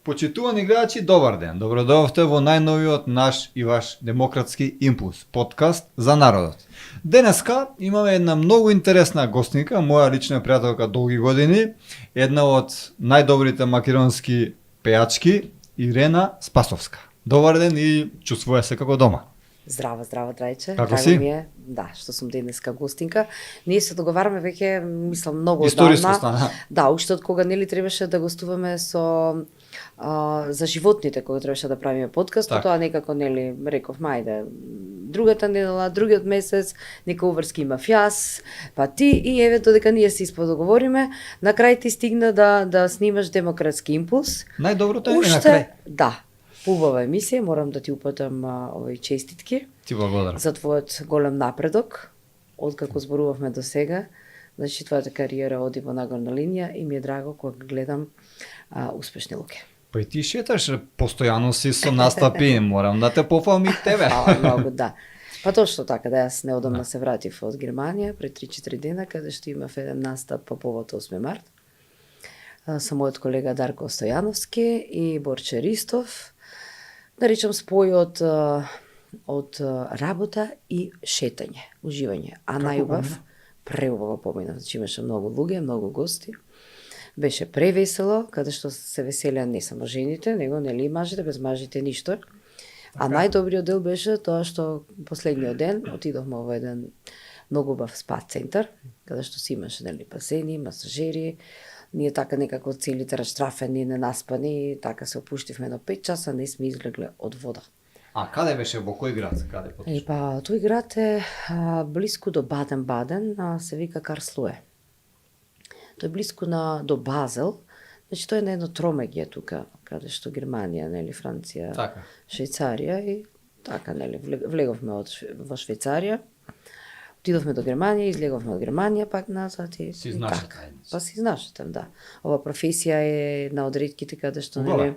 Почитувани гледачи, добар ден. Добродојавте во најновиот наш и ваш демократски импулс, подкаст за народот. Денеска имаме една многу интересна гостинка, моја лична пријателка долги години, една од најдобрите македонски пејачки, Ирена Спасовска. Добар ден и чувствуваме се како дома. Здраво, Драјче. Како си? Ми е, да, што сум денеска гостинка. Ние се договараме веќе, мислам, многу Историско одамна. стана. Да, уште од кога нели требаше да гостуваме со за животните, кога требаше да правиме подкаст, Так. тоа некако нели рековме ајде другата недела, другиот месец, нека уврски има фјас, па ти и еве додека ние се исподоговориме, на крај ти стигна да снимаш демократски импулс. Најдоброто е на крај. Да. Убава емисија, морам да ти упатам овој честитки Ти благодарам. за твојот голем напредок, откако зборувавме до сега. Значи, твојата кариера оди во нагорна линија и ми е драго кога гледам успешни луѓе. Па и ти шеташ, постојано си со настапи, морам да те пофалам и тебе. Фала многу, да. Па точно така, да јас неодамна се вратив од Германија пред 3-4 дена, каде што имав еден настап по повод 8 март. Со мојот колега Дарко Стојановски и Борче Ристов. Да речам спој од работа и шетање, уживање. А најубав, преубаво помина. Значи имаше многу луѓе, многу гости. Беше превесело, каде што се веселеа не само жените, него нели и мажите, без мажите ништо. А најдобриот дел беше тоа што последниот ден отидовме во еден многу убав спа центар, каде што си имаше нели басени, масажери. Ние така некако целите раштрафени, ненаспани, така се опуштивме на 5 часа, не сме излегле од вода. А каде беше, во кој град? Каде поточно? Па, тој град е блиску до Баден-Баден, се вика Карлслуе. Тој е блиску до Базел, значи тој е на едно тромеѓе тука, каде што Германија, нели, Франција, Така. Швајцарија и така, нели, влеговме во Швајцарија. Отидовме до Германија, излеговме од Германија пак назад и Си и знаеш така. тајница. Па си знаеш, да. Ова професија е на од ретките каде што Убава. нели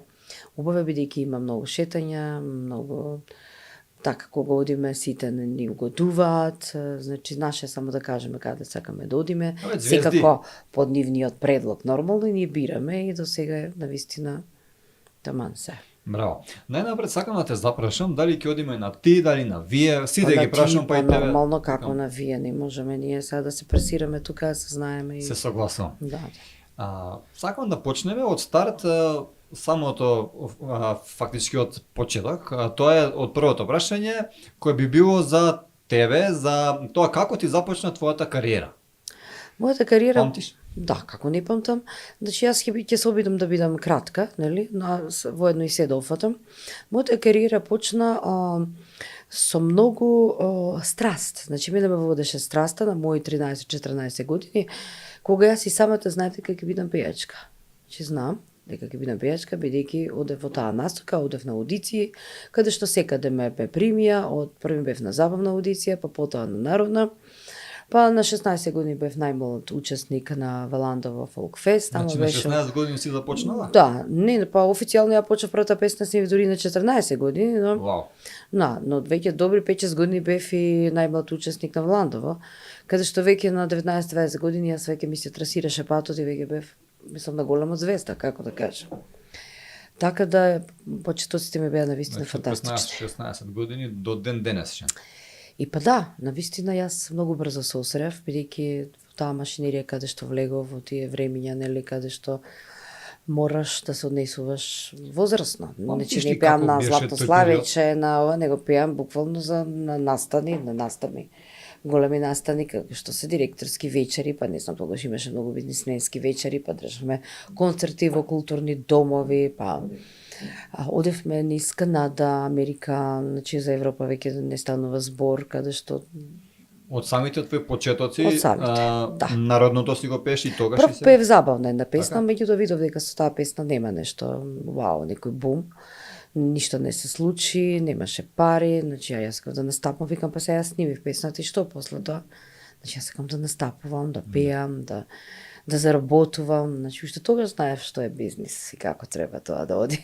убава бидејќи има многу шетања, многу така кога одиме сите ни угодуваат, значи наше само да кажеме каде сакаме да одиме, Абе, звезди. секако под нивниот предлог нормално и ние бираме и до сега е навистина таман се. Браво. Најнапред сакам да те запрашам дали ќе одиме на ти, дали на вие, сите ги прашам па и тебе. Нормално како на вие не можеме ние сега да се пресираме тука, да се знаеме и Се согласувам. да. Сакам да почнеме од старт, самото фактички од почеток. Тоа е од првото прашање кое би било за тебе, за тоа како ти започна твојата кариера. Мојата кариера Памтиш? Да, како не памтам. Значи јас ќе се обидам да бидам кратка, нели? Воедно и се да уфатам. Мојата кариера почна со многу страст. Значи мене ме водеше страста на мои 13-14 години, кога јас и самата знаете дека ќе бидам пејачка. Значи знам дека ќе бидам пејачка, бидејќи одев во таа насока, одев на аудиции, каде што секаде ме примија, од први бев на забавна аудиција, па потоа на народна. Па на 16 години бев најмлад учесник на Валандово Фолк Фест. Значи на 16 години си започнала? Да, не, па официјално ја почнав првата песна си дури на 14 години, но Вау. но веќе добри 5-6 години бев и најмлад учесник на Валандово, каде што веќе на 19-20 години јас веќе ми се трасираше патот и веќе бев, мислам, на голема звезда, како да кажам. Така да почетоците ми беа навистина Значи, фантастични. 15-16 години до ден денесшен. И па да, навистина јас многу брзо се осрев, бидејќи во таа машинерија каде што влегов во тие времиња, нели, каде што мораш да се однесуваш возрастно. Значи не пеам на Златно Славиче, на ова, него пеам буквално на настани. големи настани, како што се директорски вечери, па не знам, тогаш имаше многу бизнисменски вечери, па државме концерти во културни домови, па одевме низ Канада, Америка, значи за Европа веќе не станува збор, каде што Од самите твои почетоци, Од самите, да. народното си го пееш и тогаш прв и се... пев забавна една песна, Така? меѓутоа видов дека со таа песна нема нешто, вау, некој бум. Ништо не се случи, немаше пари, значи јас сакав да настапам, викам па сега снимив песната и што после тоа? Значи јас сакам да настапувам, да пеам, да заработувам, значи уште тогаш знаев што е бизнис и како треба тоа да оди.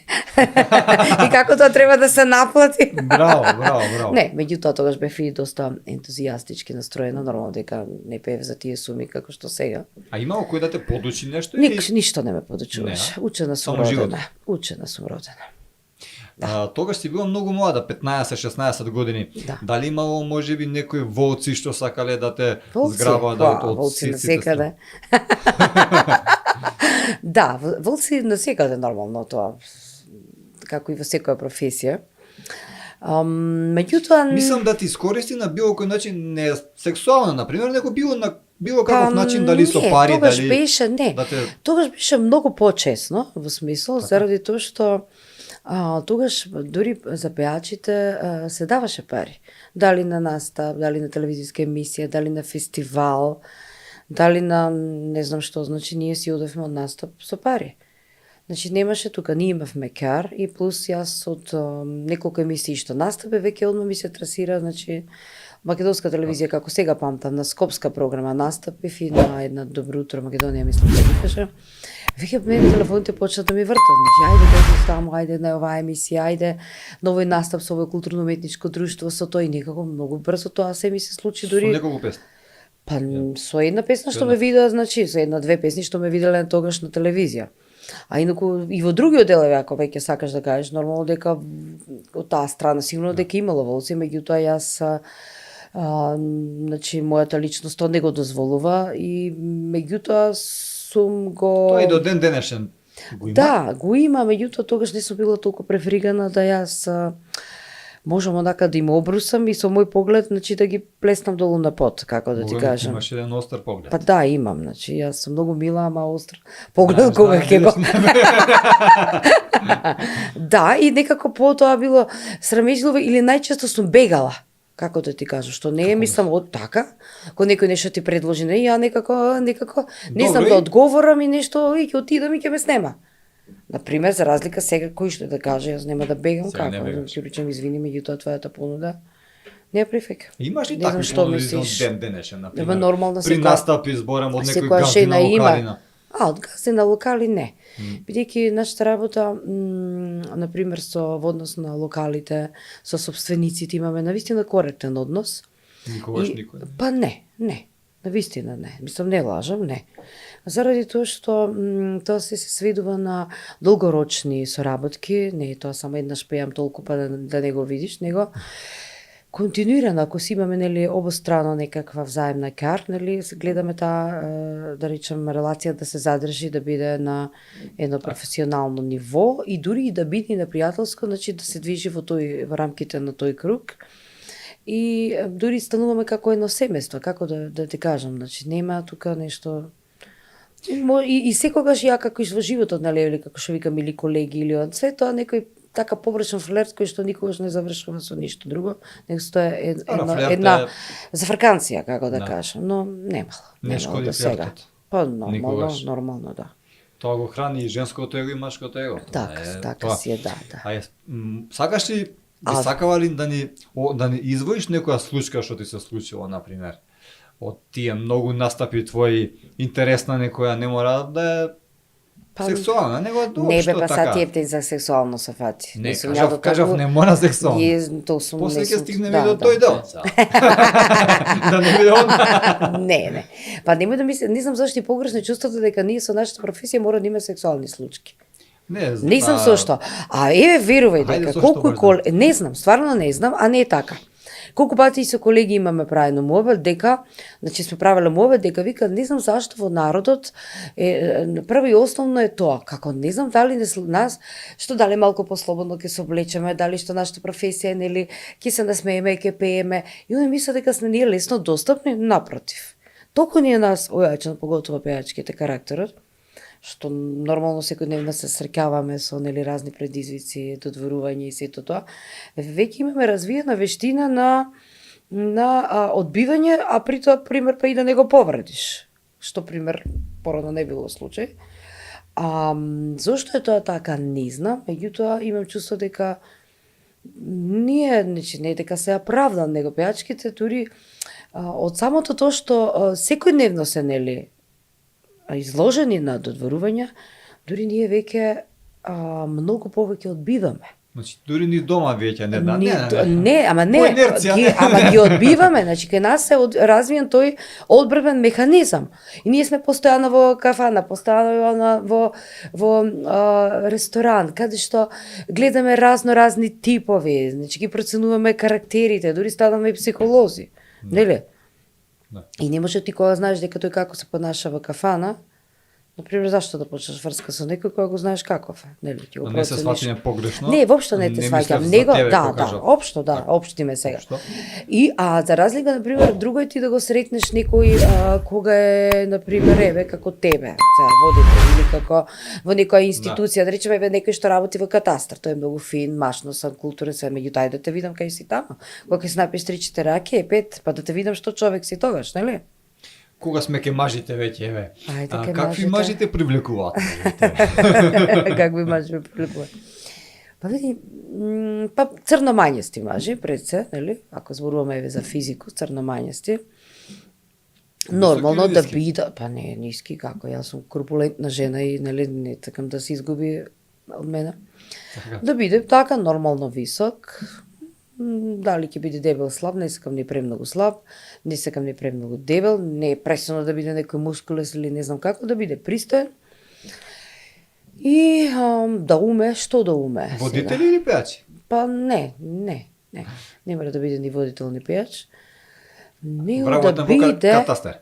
И како тоа треба да се наплати. Браво, браво, браво. Не, меѓутоа тогаш бев и доста ентузијастички настроена, нормално дека не пеев за тие суми како што сега. А имало кој да те подучи нешто? или- Ништо не ме подучуваше. Не, Учена сум само живот. родена. Учена сум родена. Тогаш си била многу млада, 15-16 години. Да. Дали имало можеби некои волци што сакале да те Волци, зграбаат од волци сите на секаде. Да, волци на секаде нормално тоа, како и во секоја професија. Меѓутоа Мислам да ти искористи на било кој начин, не сексуално, например, него било каков начин, дали со не, пари, тогаш дали беше, не, да те... тогаш беше многу почесно, во смисол, Така. заради тоа што тогаш дури за пеачите се даваше пари. Дали на настап, дали на телевизиска емисија, дали на фестивал, дали на не знам што, значи ние си одевме од настап со пари. Значи немаше тука, ние имавме кар и плюс јас од неколку емисии што настапе, веќе одма ми се трасира, значи македонска телевизија, како сега памтам, на скопска програма настапив и на една Добро утро Македонија, мислам да викаше. Веќе мене телефоните почна да ми вртат, значи ајде дојди таму, ајде на оваа емисија, ајде на овој настап со овој културно-уметничко друштво, со тој некако многу брзо тоа се ми се случи Со дури. неколку песни. Па со една песна што ме видеа, значи со една-две песни што ме виделе тогаш на телевизија. А инаку и во други делови, ако веќе сакаш да кажеш, нормално дека од таа страна сигурно дека имало волци, меѓутоа јас значи мојата личност тоа не го дозволува и меѓутоа сум го Тоа и до ден денешен го има. Да, го има, меѓутоа тогаш не сум била толку префригана да јас можам онака да им обрусам и со мој поглед, значи да ги плеснам долу на под, како да ти Мога, кажам. Имаш еден остар поглед. Па да, имам, значи јас сум многу мила, ама остр поглед Да, кога знам, ќе го. видиш. Да, и некако потоа било срамежливо или најчесто сум бегала. Како да ти кажам, што не е, мислам, од така, кога некој нешто ти предложи, не, ја некако, не знам Добро, да и- одговорам и нешто, и ќе отидам и ќе ме снема. Например, за разлика сега кој што да каже, јас нема да бегам, Сега не како, да бегаш. ќе речем извини, меѓутоа твојата понуда не ја прифека. Имаш ли Не знам такви што понуди за мислиш. ден денешен, например? Ема нормално при секоја- настапи зборам од некој секоја газди на жена има. локалина. Од газди на локали не. Бидејќи нашата работа, например, во однос на локалите, со собствениците имаме навистина коректен однос. Никогаш И- никој. Па не. Навистина не. Мислам, не лажам, не. Заради тоа што тоа се сведува на долгорочни соработки, не е тоа само еднаш пеам толку па да не го видиш, него континуирано, ако си имаме нели обострано некаква взаемна кар, нели гледаме таа да речем релација да се задржи, да биде на едно професионално ниво и дури и да биде на пријателско, значи да се движи во во рамките на тој круг. И дури стануваме како едно семејство, како да ти кажам, значи нема тука нешто и секогаш ја како во животот, нели, или како што викам, или колеги, или од све тоа некој така површен флерт кој што никогаш не завршува со ништо друго, него тоа е флерт една е- зафрканција, како да Да. кажам, но немало. Не шкоди до сега. флертот. Па Никогаш. нормално, да. Тоа го храни и женското его и машкото его. Така, така тоа. си е, да. Сакаш ли, би А- сакала ли да ни извоиш некоја случка што ти се случила, например, од тие многу настапи твои, интересна некоја, не мора да е Па, сексуална, него Не бе, што па така. са тиептен за сексуално се фати. Не, Мислам, ја кажав, до кажав толку- не мора сексуално. Тоа сум После не ќе сум- стигнеме да, до да. тој дел. Да не биде одма. Не. Па немој да мислам, не знам зашто и погрешно чувството дека ние со нашата професија мора да има сексуални случки. Не знам зошто. А еве верувај Хајде, дека зошто колку и баш кол, не знам, стварно не знам, а не е така. Колку пати и со колеги имаме правено муабет дека, значи сме правеле муабет дека вика не знам зашто во народот прво и основно е тоа, како не знам дали нас што дали малку послободно ќе се облечеме, дали што нашата професија нели ќе се насмееме, ќе пееме. И он мисля дека сме ние лесно достапни, напротив. Толку ни е нас ојачен, поготово пејачките карактерот, што нормално секојдневно се среќаваме со нели разни предизвици, додворување и сето тоа. Веќе имаме развиена вештина на одбивање, а при тоа пример па и да не го повредиш. Што пример порано не било случај. Зошто е тоа така, не знам, меѓутоа имам чувство дека ние, значи, не дека се оправдан, него пејачките дури од самото тоа што секојдневно се нели изложени на додворувања, дури ние веќе многу повеќе одбиваме. Значи, дури ни дома веќе не да. По инерција, ама ги одбиваме, значи кај нас се развиен тој одбрбен механизам. И ние сме постојано во кафана, постојано во ресторан, каде што гледаме разни типови, значи ги проценуваме карактерите, дури станаме психолози. Нели? Да. И не може ти кога знаеш дека тој како се понаша во кафана, например, зашто да почнеш врска со некој кога го знаеш каков е, нели? Ти го не се сваќаме погрешно. Не, воопшто не те сваќам. Него, општо, општиме сега. Општо. И за разлика например, друго е ти да го сретнеш некој кога е например еве како тебе, сега водител или како во некоја институција, да речеме еве некој што работи во катастар, тој е многу фин, машносан, културен, се меѓутоа да те видам кај си таму. Кога ќе се напиеш 3-4 раки, 5, па да те видам што човек си тогаш, нели? Кога сме ке мажите веќе, еве. Ајде, какви мажите привлекуваат? Какви мажи ме привлекуваат? Па види, црномањести мажи, пред се, нели? Ако зборуваме еве за физику, црномањести. Нормално да биде, па не, ниски како, јас сум корпулентна жена и нели не сакам да се изгуби од мене. Да биде така нормално висок. Дали ќе биде дебел слаб, не сакам ни премногу слаб, не сакам ни премногу дебел, не е пресано да биде некој мускулес или не знам како, да биде пристоен. И да уме, што да уме? Водители или пејачи? Па не. Не мора да биде ни водител, ни пејач. Не да биде катастар.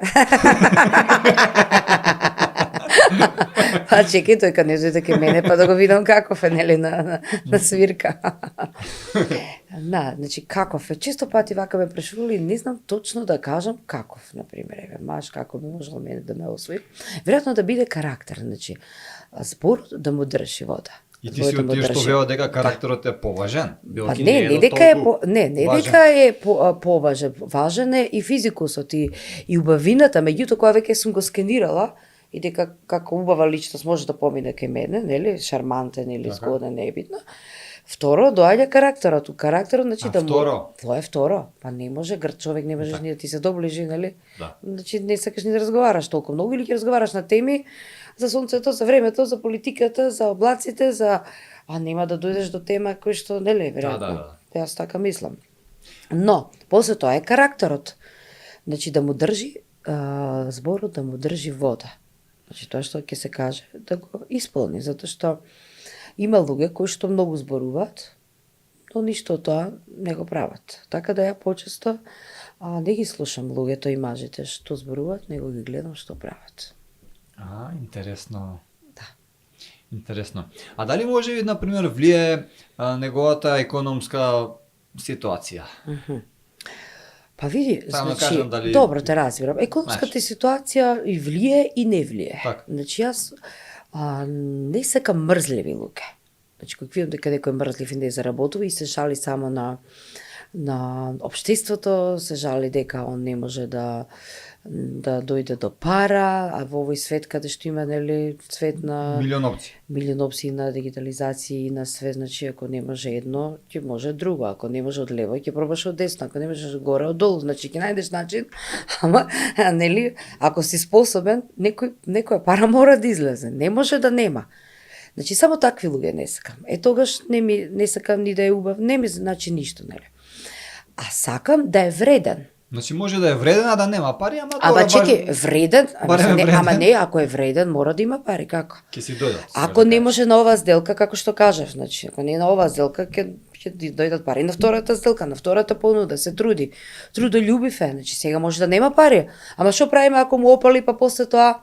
Па чекај, тој кога не дојде ке мене, па да го видам каков е, нели, на свирка. Значи, каков е. Често пати вака ме прашували, не знам точно да кажам каков, например, еве, маж, како би можел мене да ме освои. Веројатно да биде карактер, значи, збор да му држи вода. И ти си од тие што веа дека карактерот е поважен? Па не дека е поважен. Важен е и физикусот и убавината, меѓутоа кога веќе сум го скенирала, и дека како убава личност може да помине кај мене, нели, шармантен или згоден, не е битно. Второ, доаѓа карактерот. Карактерот, значи да му... Тоа е второ. Па не може грд човек, не можеш ни да ти се доближи, нели? Значи не сакаш ни да разговараш толку многу или ќе разговараш на теми за сонцето, за времето, за политиката, за облаците, нема да дојдеш до тема кој што нели, веројатно. Јас така мислам. Но, после тоа е карактерот. Значи да му држи зборот, да му држи вода. Значи тоа што ќе се каже, да го исполни, затоа што има луѓе кои што многу зборуваат, но ништо од тоа не го прават. Така да ја почесто не ги слушам луѓето и мажите што зборуваат, него ги гледам што прават. Интересно. Да. Интересно. А дали може, например, влие неговата економска ситуација? Па види, значи, добро те разбирам. Економската ситуација и влие и не влие. Значи јас не сакам мрзливи луѓе. Значи, кога видам дека некој мрзлив и не заработува и се жали само на општеството, се жали дека он не може да дојде до пара, а во овој свет каде што има, нели, свет на милион опции на дигитализација и на све, значи ако не може едно, ќе може друго, ако не може од лево, ќе пробаш од десно, ако не можеш горе, од долу, значи ќе најдеш начин, ама нели, ако си способен, некоја пара мора да излезе, не може да нема. Значи само такви луѓе не сакам. Тогаш не сакам ни да е убав, не ми значи ништо, нели. А сакам да е вреден. Значи може да е вреден, а да нема пари, ама чеки, вреден, ама не, ако е вреден, мора да има пари, како? Ќе си дојдат. Ако не може на оваа сделка, како што кажеш, значи, ако не е на оваа сделка, ќе ќе ти дојдат пари на втората сделка, на втората понуда, се труди. Трудолюбив е, значи сега може да нема пари, ама што правиме ако му опали па после тоа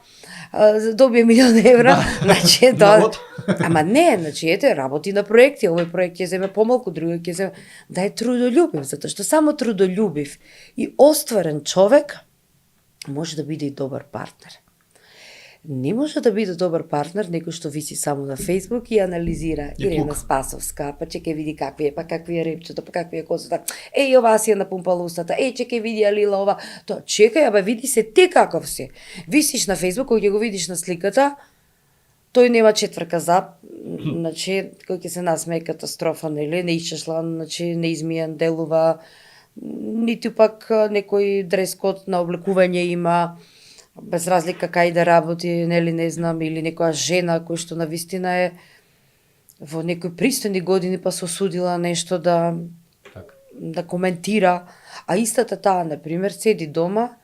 добие 1.000.000 евра, значи тоа. Ама не, значи ете, работи на проекти, овој проект ќе земе помалку, другиот ќе земе. Да е трудолюбив, затоа што само трудолюбив и остварен човек може да биде и добар партнер. Не може да биде добар партнер некој што виси само на Facebook и анализира Ирена Спасовска, па ќе види какви е, па какви е репчето, па какви е козата. Ова си е напумпала устата, ќе види Алила ова. Тоа, чекај, аба види се ти каков си. Висиш на Facebook, кога ќе го видиш на сликата, тој нема четврка зап, значи, кој ќе се насмее катастрофа, нели, не исчешла, значи, не измиен делува, ниту пак некој дрес-код на облекување има, без разлика кај да работи, нели не знам, или некоја жена која што навистина е во некои пристојни години па се осудила нешто да коментира, а истата таа, например, седи дома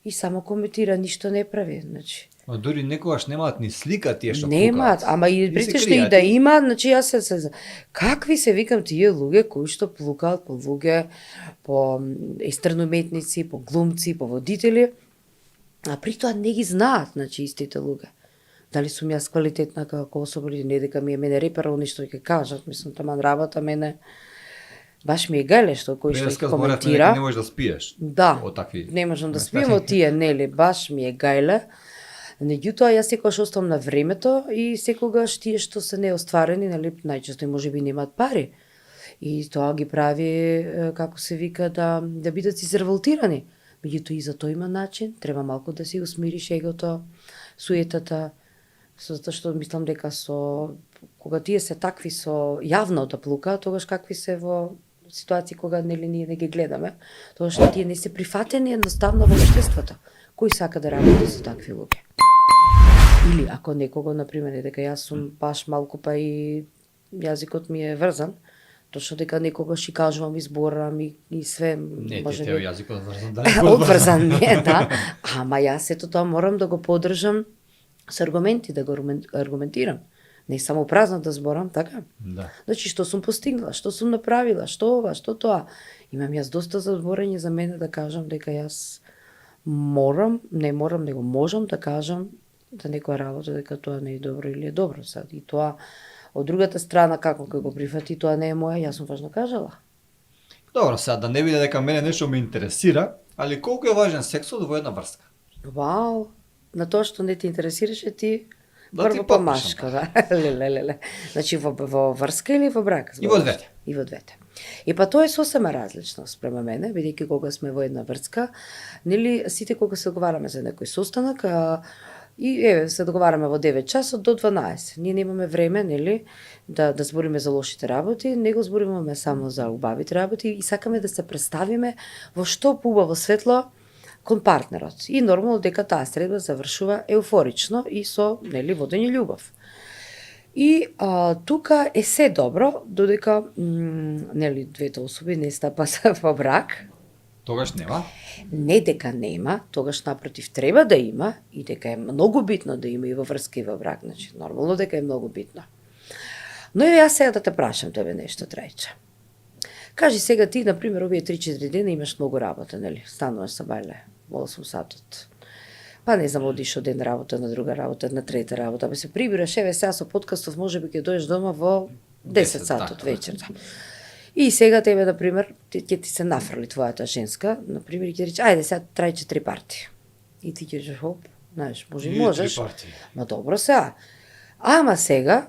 и само коментира, ништо не прави, значи. А дури некогаш немаат ни слика тие што немаат, ама и претешно и да има, значи јас се какви се викам тие луѓе кои што плукаат по луѓе, по естрено уметници, по глумци, по водители, а при тоа не ги знаат, значи, истите луѓе. Дали сум јас квалитетна како особа или не, дека ми е мене реперал нешто ќе кажат, мислам, таман работа мене баш ми е гајле што кој што ќе коментира. Не можеш да спиеш. Да, од такви. Не можам да спием од тие, нели, баш ми е гајле. Меѓутоа, јас секогаш оставам на времето и секогаш тие што се неостварени, нели, најчесто и можеби немаат пари. И тоа ги прави, како се вика, да бидат изреволтирани. Меѓутоа и за тоа има начин, треба малку да си усмириш егото, суетата, затоа што мислам дека кога тие се такви со јавната плука, тогаш какви се во ситуации кога нели ние не ги гледаме, тоа што тие не се прифатени едноставно во општеството. Кој сака да работи со такви луѓе? Или ако некого, например, дека јас сум баш малку па и јазикот ми е врзан, точно дека некогаш и кажувам, изборам и све. Не, те јазикот врзан, да. Одврзан ми е, да. Ама јас ето тоа морам да го поддржам со аргументи, да го аргументирам. Не само празно да зборам, така? Да. Значи, што сум постигнала, што сум направила, што ова, што тоа. Имам јас доста за зборење за мене да кажам дека јас не морам, него можам да кажам за некоја работа дека тоа не е добро или е добро сад. И тоа од другата страна, како ќе го прифати, тоа не е моја, јас сум важно кажала. Добро, сега да не биде дека мене нешто ме интересира, али колку е важен сексот во една врска? Вау, на тоа што не те интересираше ти, да прво помашка, да. Лелелеле. Значи во врска или во брак? И во двете. И во двете. И па тоа е сосема различно спрема мене, бидејќи кога сме во една врска, нели сите кога се договараме за некој состанок, и се договараме во 9 часот до 12. Ние немаме време, нели, да збориме за лошите работи, него збориме само за убавите работи и сакаме да се представиме во што поубаво светло кон партнерот. И нормално дека таа средба завршува еуфорично и со, нели, водење љубов. И тука е се добро, додека нели двете особи не стапат во брак. Тогаш нема? Не дека нема, тогаш напротив треба да има и дека е многу битно да има и во врска и во брак, значи нормално дека е многу битно. Но јас сега да те прашам тебе нешто, Трајче. Кажи сега ти, например, овие 3-4 дена имаш многу работа, нели? Стануваш со бајле во 8 сатот. Па не знам, одиш од една работа на друга работа, на трета работа, се прибираш, еве сега со подкастов можеби ќе дојдеш дома во 10 сатот вечерта. И сега тебе, например, ќе ти се нафрли твојата женска, например, ќе рече, ајде сега Трајче 3 парти. И ти ќе речеш, хоп, знаеш, можеш. Ма добро сега. Ама сега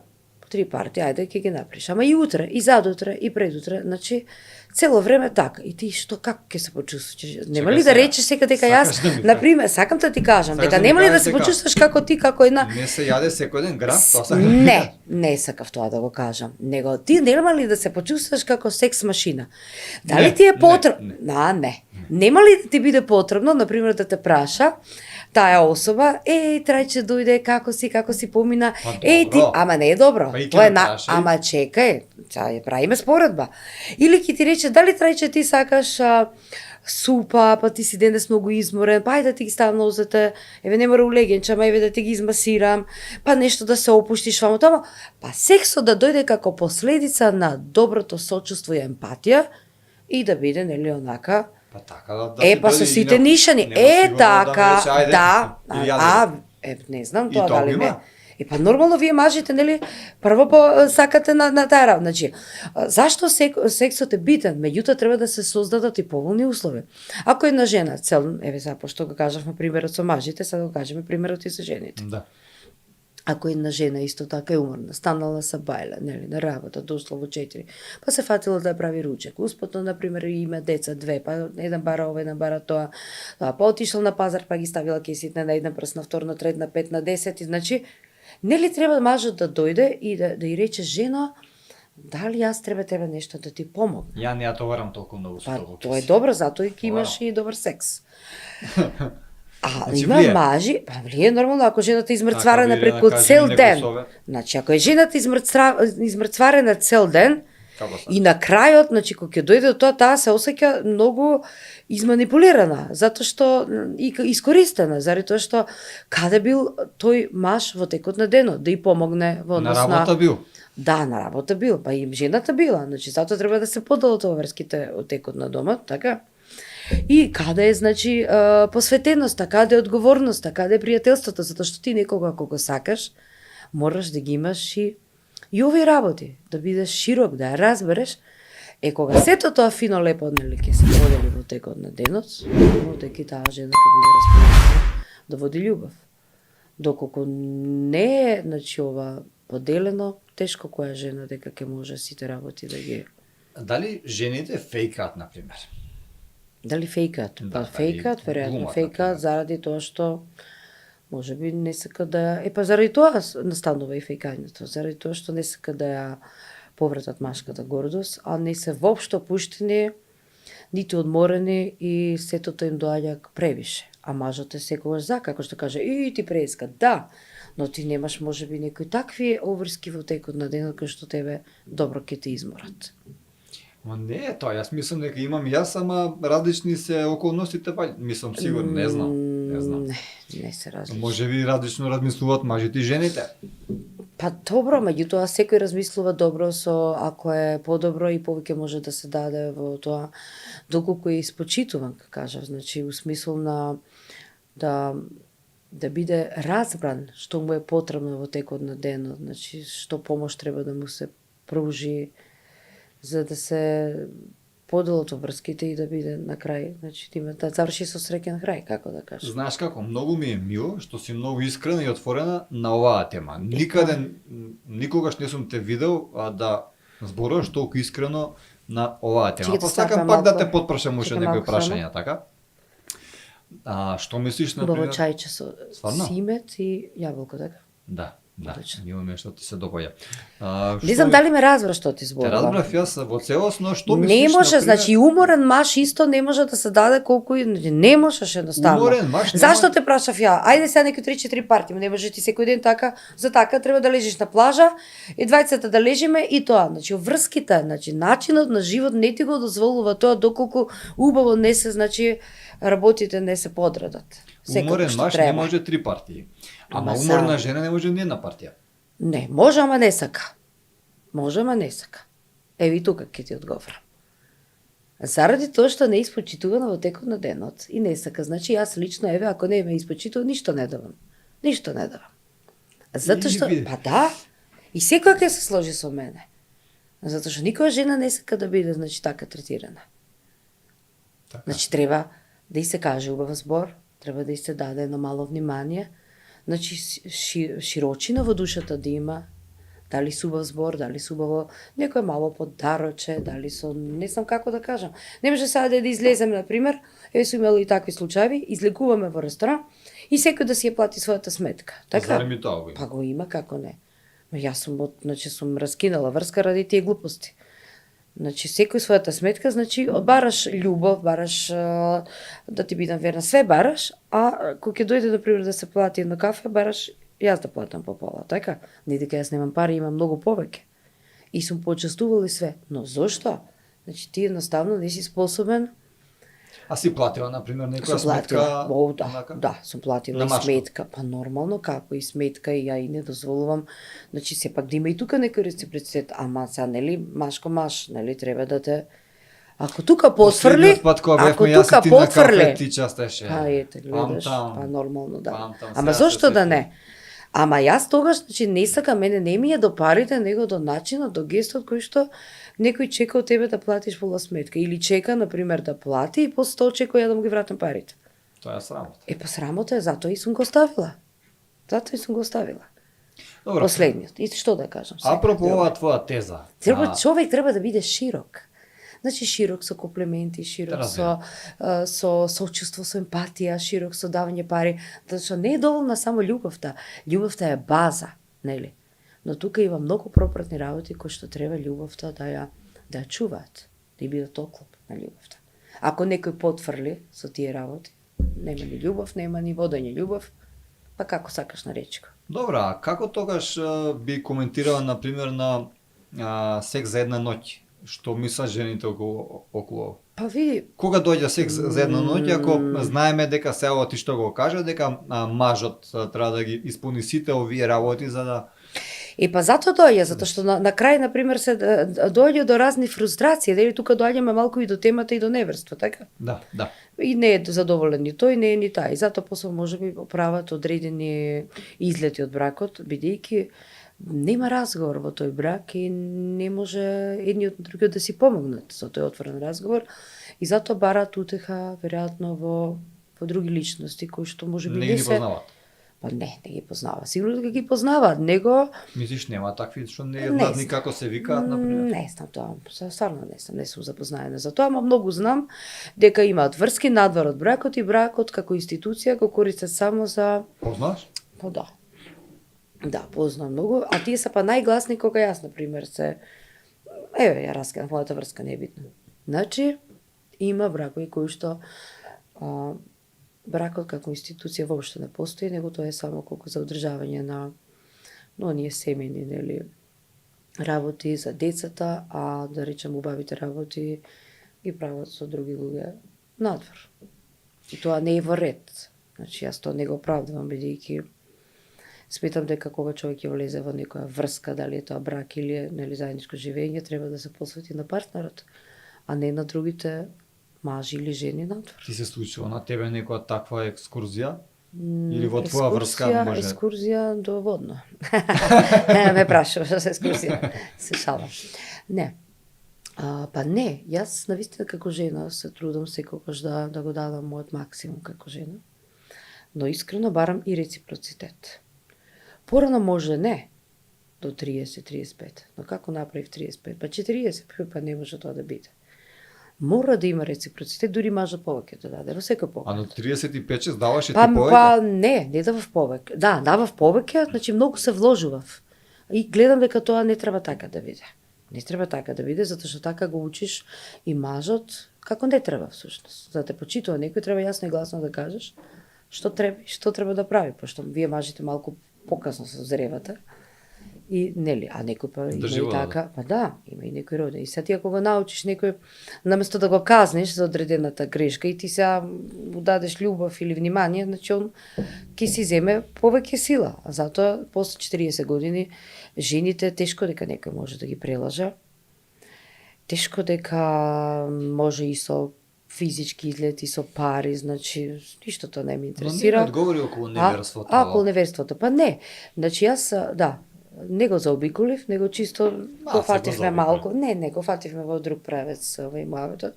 3 парти, ајде ќе ги направиш. Ама и утре, и задутре, и предутре, значи цело време така. И ти што како ќе се почувствуваш? Нема ли да речеш сега дека јас, например, сакам да ти кажам, дека нема ли да се почувствуваш како ти, како една Не се јаде секој ден грам, тоа сакам. Не сакав тоа да го кажам. Него ти нема ли да се почувствуваш како секс машина? Дали ти е потребно? Не. Нема ли да ти биде потребно, например, да те праша таа особа, Трајче дојде, како си помина, ти, ама не е добро. Тоа е ама чекај, ја правиме споредба. Или ќе ти рече, дали Трајче ти сакаш супа, па ти си денес многу изморен, па ајде да ти ги ставам нозете, еве не мора улегенча, ама еве да ти ги измасирам, па нешто да се опуштиш вамо тома. Па сексот да дојде како последица на доброто сочувство и емпатија и да биде, нели, онака, Па така да па со сите нишани. Така, да. Не знам тоа дали не. Па нормално вие мажите, нели, прво сакате на таа работа. Значи, зашто сексот е битен, меѓутоа треба да се создадат и поволни услови. Ако една жена еве сега пошто го кажавме примерот со мажите, сега го кажеме примерот и со жените. Да. Ако една жена исто така е уморна, станала са бајле, нели, на работа, дошла во 4, па се фатила да ја прави ручек. Успутно, например, има деца 2, па еден бара ова, еден бара тоа, па отишла на пазар, па ги ставила кесите на еден прст, на втор, на трет, на 5, на 10, и значи, нели треба мажот да дојде и да и рече, жена, дали јас треба нешто да ти помогнам? Ја не ја товарам толку многу со тоа. Тоа е добро, затоа и ќе имаш и добар секс. Значи, Има влие. мажи, па влие нормално, ако жената измрцварена преку цел ден. Значи, ако е жената измрцварена цел ден, и на крајот, значи, кога ќе дојде до тоа, таа се осеќа многу изманипулирана, затоа што и искористена, заради тоа што каде бил тој маж во текот на денот, да ја помогне во однос на работа бил. Да, на работа бил, па и жената била, значи затоа треба да се поделат врските од текот на домот, така? И каде е, значи, посветеноста, каде е одговорноста, каде е пријателството, затоа што ти некога кога сакаш, мораш да ги имаш и овие работи, да бидеш широк, да ја разбереш. Кога сето тоа фино лепо, нели, ќе се продели во текот на денот, дека таа жена ќе биде расположена да води љубов. Доколку не е, значи, ова поделено, тешко која жена дека ќе може сите работи да ги... Дали жените фејкаат, например? Дали фејкаат? Да, Па фејкаат, веројатно фејкаат заради тоа што може би не сака да... Па заради тоа настанува и фејкањето, заради тоа што не сака да ја повратат машката гордост, а не се воопшто пуштени, нити одморени и сетото им доаѓа превише. А мажот е секогаш за, како што каже, и ти преиска, да, но ти немаш можеби некои такви обврски во текот на денот кои што тебе добро ќе те изморат. Ма не е тоа, јас мислам дека имам јас, ама различни се околностите, па мислам сигурно, не знам. Не се различни. Може би различно размислуваат мажите и жените. Па добро, меѓутоа секој размислува добро со ако е подобро и повеќе може да се даде во тоа, доколку е испочитуван, како кажав, значи у смисол на да биде разбран што му е потребно во текот на денот, значи што помош треба да му се пружи за да се поделат врските и да биде на крај, значи да заврши со среќен крај, како да кажам. Знаеш како, многу ми е мило што си многу искрена и отворена на оваа тема. Никогаш не сум те видел да зборуваш толку искрено на оваа тема. Па сакам пак да те потпрашам уште некои прашања, така? Што мислиш на Убаво чајче со Стварно? симет и јаболко, така? Да, мило ми е што ти се допаѓа. Не знам дали ме разбра што ти зборува. Те разбрав јас во целосно, што мислиш? Не може, например... значи уморен маж исто не може да се даде колку не можеш едноставно. Уморен маж не Зашто може... те прашав ја? Ајде сега некои 3-4 парти, не може ти секој ден така, за така треба да лежиш на плажа и двајцата да лежиме и тоа. Значи врските, значи начинот на живот не ти го дозволува тоа доколку убаво не се, значи работите не се подредат. Уморен маж не може 3 партии. Ама уморна жена не може ни една партија. Не, може, ама не сака. Може, ама не сака. Еви тука ќе ти одговорам. Заради тоа што не е испочитувана во текот на денот и не сака, значи јас лично, еве, ако не ме испочитува, ништо не давам. Ништо не давам. Затоа што, па да, и секоја ќе се сложи со мене. Затоа што никоја жена не сака да биде, значи, така третирана. Така. Значи, треба да и се каже убав збор, треба да и се даде едно мало внимание, значи широчина во душата да има, дали со убав збор, дали со убаво некој мало подароче, дали со не знам како да кажам. Не може сега да излеземе, на пример, еве сум имала и такви случаи, излегуваме во ресторан и секој да си ја плати својата сметка. Така? Зарем и тоа го има? Па го има, како не. Но јас сум раскинала врска ради тие глупости. Значи, секој својата сметка, значи, бараш љубов, бараш да ти бидам верна, све бараш, а кога ќе дојде, например, да се плати едно кафе, бараш јас да платам по пола, така? Не дека јас немам пари, имам многу повеќе. И сум почестувала и све. Но зошто? Значи, ти едноставно не си способен А си платила, например, некоја Сум платила, сметка? да, онака? да, сум платила На и машко? сметка, па нормално како и сметка и ја и не дозволувам. Значи сепак да има и тука некој реципроцитет, ама сега нели машко маш, нели треба да те ако тука потфрли, Последниот пат кога ако бевме јас тука и ти на кафе, потфрли, ти частеше. па ете, гледаш, Памтам. па нормално да. Памтам, Ама сега се зошто да сетив. не? Ама јас тогаш, значи, не сакам, мене не ми е до парите, него до начинот, до гестот кој што некој чека од тебе да платиш пола сметка. Или чека, например, да плати и после тоа очекува ја да му ги вратам парите. Тоа е срамота. Па срамота е, затоа и сум го ставила. Затоа и сум го ставила. Добро. Последниот. И што да кажам сега? Апропо Друго. оваа твоја теза. Човек треба да биде широк. Значи широк со комплименти, широк Разбирам. со сочувство, со емпатија, широк со давање пари, зашто не е доволна само љубовта. Љубовта е база, нели? Но тука има многу пропратни работи кои што треба љубовта да ја чуваат, да ја бидат оклоп на љубовта. Ако некој потфрли со тие работи, нема ни љубов, нема ни водење љубов, па како сакаш наречи го. Добра, а како тогаш би коментирала, например, на секс за една ноќ? Што мислат жените околу? Па види, Кога доаѓа секс за една ноќ, ако знаеме дека сега ти што го кажа, дека мажот треба да ги исполни сите овие работи за да... па затоа доаѓа, затоа што на крај, например, се доаѓа до разни фрустрации, дали тука доаѓаме малку и до темата и до неверство, така? Да, да. И не е задоволен ни тој, не е ни тај. И затоа после можеби прават одредени излети од бракот, бидејќи нема разговор во тој брак и не може едниот на другиот да си помогнат со тој отворен разговор и затоа бараат утеха веројатно во други личности кои што можеби Не не ги се познават. Па не ги познава. Сигурно дека ги познаваат, него Мислиш нема такви што не Не знаат знам. ни како се викаат, например? Не знам тоа, стварно не сум запознаена за тоа, ама многу знам дека имаат врски надвор од бракот и бракот како институција го користат само за Познаш? Па да. Да, познам многу, а тие се па најгласни кога јас, например, еве, ја раскинав мојата врска, не е битно. Значи, има бракови кои што бракот како институција воопшто не постои, него тоа е само колку за одржавање на оние семејни, нели, работи за децата, а да речем убавите работи ги прават со други луѓе надвор. И тоа не е во ред. Значи, јас тоа не го оправдувам, бидејќи сметам дека кога човек ќе влезе во некоја врска, дали е тоа брак или е нели заедничко живење, треба да се посвети на партнерот, а не на другите мажи или жени надвор. Ти се случува на тебе некоја таква екскурзија? Или во твоја врска може? Екскурзија до водно. Ме прашуваш за екскурзија. Се шалам. Не. Па не, јас навистина како жена се трудам секогаш да го дадам мојот максимум како жена. Но искрено барам и реципроцитет. Порано може не, до 30-35, но како направив 35, па 40, па не може тоа да биде. Мора да има реципроцитет, дури мажот повеќе да даде, во секој повеќе. А на 35 даваш и ти Па повеќе? не давав повеќе. Да, давав повеќе, значи многу се вложував. И гледам дека тоа не треба така да биде. Не треба така да биде, затоа што така го учиш и мажот како не треба всушност. За да те почитува некој треба јасно и гласно да кажеш што треба да прави, пошто вие мажите малку показно се зревате. И нели, а некој па има и така, па да, има и некој роден. И сега ти ако го научиш некој, наместо да го казниш за одредената грешка и ти сега му дадеш љубов или внимание, значи он ќе си земе повеќе сила. А затоа после 40 години жените тешко дека некој може да ги прелажа. Тешко дека може и со физички излети, со пари, значи ништо тоа не ме интересира. Но не одговори околу неверството. Околу неверството, па не. Значи јас, да, не го заобиколив, него чисто го фативме малку. Не го фативме во друг правец во имавето.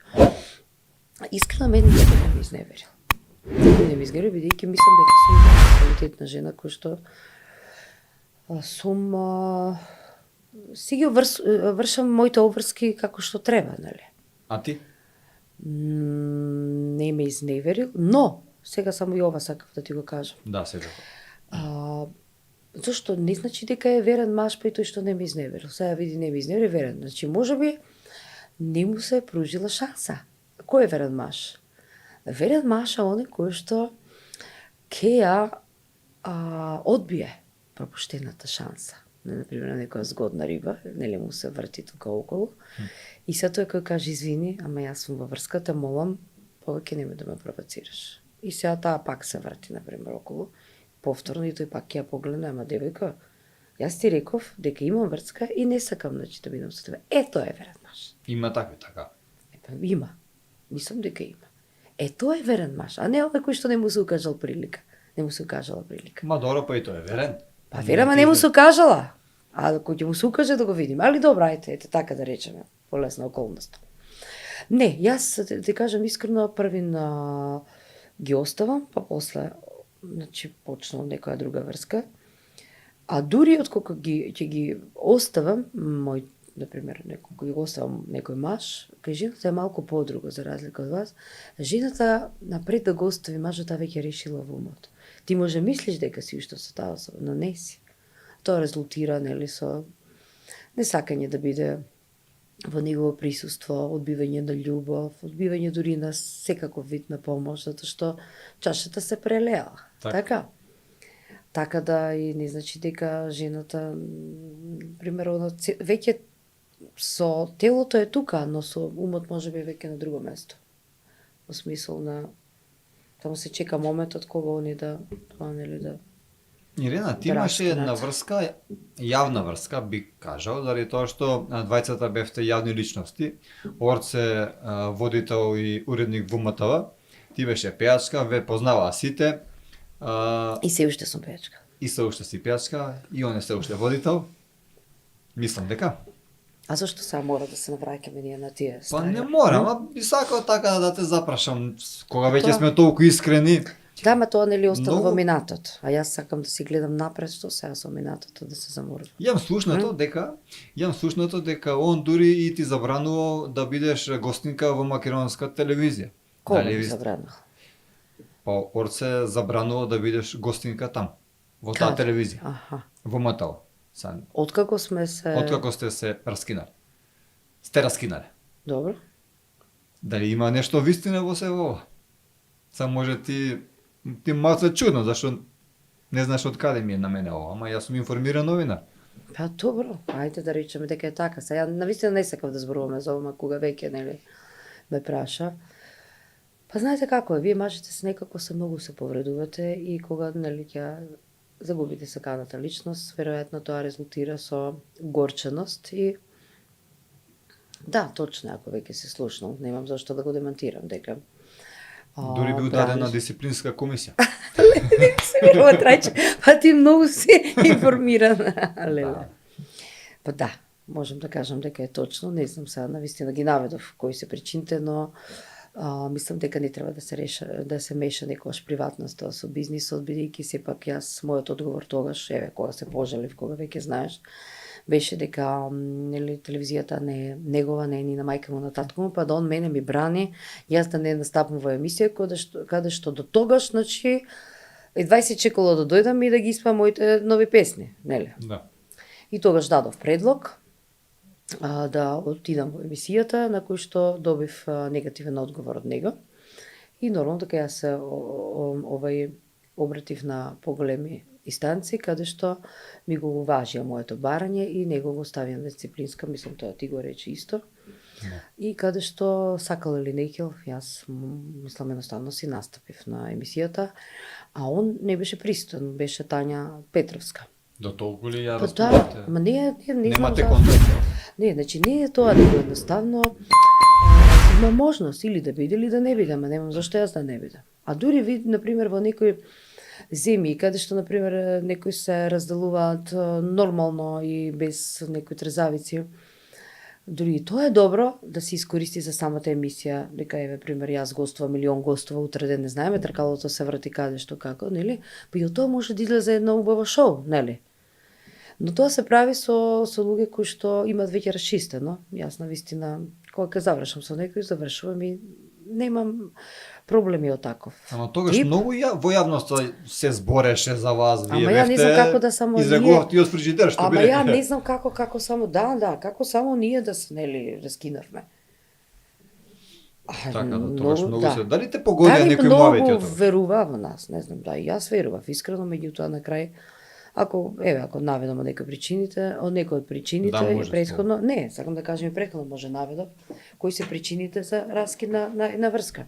Искрено мене никој не ми изневерил. Никој не ми изневерил, бидејќи мислам дека сум квалитетна жена која што сум си ги вршам моите обврски како што треба, нели? А ти? Не ме изневерил, но сега само и ова сакав да ти го кажам. Да, сега. Зошто не значи дека е верен маж па и тој што не ме изневерил. Сега види не ме изневерил, верен. Значи можеби не му се пружила шанса. Кој е верен маж? Верен маж е оној кој што ќе ја одбие пропуштената шанса. Например, некоја згодна риба, нели му се врти тука околу. И се тој кој каже извини, ама јас сум во врската, молам, повеќе нема да ме провоцираш. И сега таа пак се врати, например, околу, повторно и тој пак ќе ја погледне, ама девојка, јас ти реков дека имам врска и не сакам да бидам со тебе. Тоа е верен маж. Има такви, така. Има. Мислам дека има. Тоа е верен маж, а не оној кој што не му се укажал прилика. Не му се укажала прилика. Ма добро, па и тоа е верен. Па верам, а не му се укажала. А кој ќе му се укаже да го видим. Али добро, ете така да речеме, полесна околност. Не, јас ти кажам искрено, првин ги оставам, па после почнам некоја друга врска. А дури откако ќе ги оставам, например, некој ги оставам некој маж, кај жената е малку подруго за разлика од вас. Жената напред да го остави мажот, таа веќе решила во умот. Ти може мислиш дека си уште со таа особа, но не си. Тоа резултира, нели, со несакање да биде во негово присуство, одбивање на љубов, одбивање дури на секаков вид на помош, затоа што чашата се прелеала. Така? Така да и не значи дека жената, примерно, веќе со телото е тука, но со умот може би веќе на друго место. Во смисол на таму се чека моментот кога они да тоа нели да. Ирена, ти имаше една врска, јавна врска, би кажал, заради тоа што двајцата бевте јавни личности. Орце, водител и уредник ВМТВ, ти беше пејачка, ве познаваа сите. И се уште сум пејачка. И се уште си пејачка, и он е се уште водител. Мислам дека. А зашто сега мора да се навраќаме ние на тие стари? Па не мора, ама би сакал така да те запрашам, кога веќе сме толку искрени. Да, ма тоа нели остава во минатот, а јас сакам да си гледам напред, што сега со минатото да се заморам. Јам слушнато дека он дури и ти забранувал да бидеш гостинка во македонска телевизија. Кога ми забранувал? Па Орце забранувал да бидеш гостинка там, во таа телевизија. Аха. Во МТО. Откако сте се раскинали? Сте раскинале. Добро. Дали има нешто вистина во се ова? Само може ти малце чудно, зашто не знаеш од каде ми е на мене ова, ама јас сум информиран новинар. Па добро, ајде да речеме дека е така. Сега навистина не сакав да зборуваме за ова, кога веќе нели ме праша. Па знаете како е, вие мажите се некако многу се повредувате и кога нели ќе загубите саканата личност, веројатно тоа резултира со горченост и да, точно, ако веќе се слушнал, немам зашто да го демантирам дека дури би удадена дисциплинска комисија. Не се верува трајче, па ти многу си информиран. Леле. Па да, можам да кажам дека е точно, не знам сега навистина ги наведов кои се причините, но мислам дека не треба да се меша некојаш приватноста со бизнисот, бидејќи сепак јас мојот одговор тогаш, кога се пожалив, кога веќе знаеш, беше дека нели телевизијата не е негова, не е ни на мајка му, на татко му, па да он мене ми брани, јас да не настапам во емисија каде што до тогаш, значи, едва се чекало да дојдам и да ги испам моите нови песни, нели? Да. И тогаш дадов предлог да отидам во емисијата, на кој што добив негативен одговор од него. И нормално дека јас се обратив на поголеми инстанции, каде што ми го уважија моето барање и него го ставија на дисциплинска, мислам тоа ти го рече исто. И каде што сакал или не кел, јас мислам едноставно си настапив на емисијата, а он не беше присутен, беше Тања Петровска. До толку ли ја расправате? Да, ма не немате контакт. Не, значи не е тоа него едноставно има можност или да биде или да не биде, ама немам зашто јас да не бидам. А дури ви, например, во некои земји, каде што, например, некои се разделуваат нормално и без некои трезавици, дури и тоа е добро да се искористи за самата емисија, дека еве пример јас гостувам или он гостува утре ден, не знаеме, тркалото се врати каде што како, нели? Па и од тоа може да излезе едно убаво шоу, нели? Но тоа се прави со луѓе кои што имаат веќе расчистено. Јас навистина кога ќе завршам со некој, завршувам и немам проблеми од таков. Ама тогаш многу во јавноста се збореше за вас, вие бевте. Ама ја не знам како да само излегувавте и од фриџидер, што биде. Ама ја не знам како само како само ние да се нели раскинавме. Така, да, тогаш многу се. Дали те погодија некој муавети од тоа? Многу верува во нас, не знам, да, и јас верував искрено, меѓутоа на крај Ако наведам од некои причините, од некои од причините Да, може претходно, не, сакам да кажам и претходно може наведам кои се причините за раскид на врска.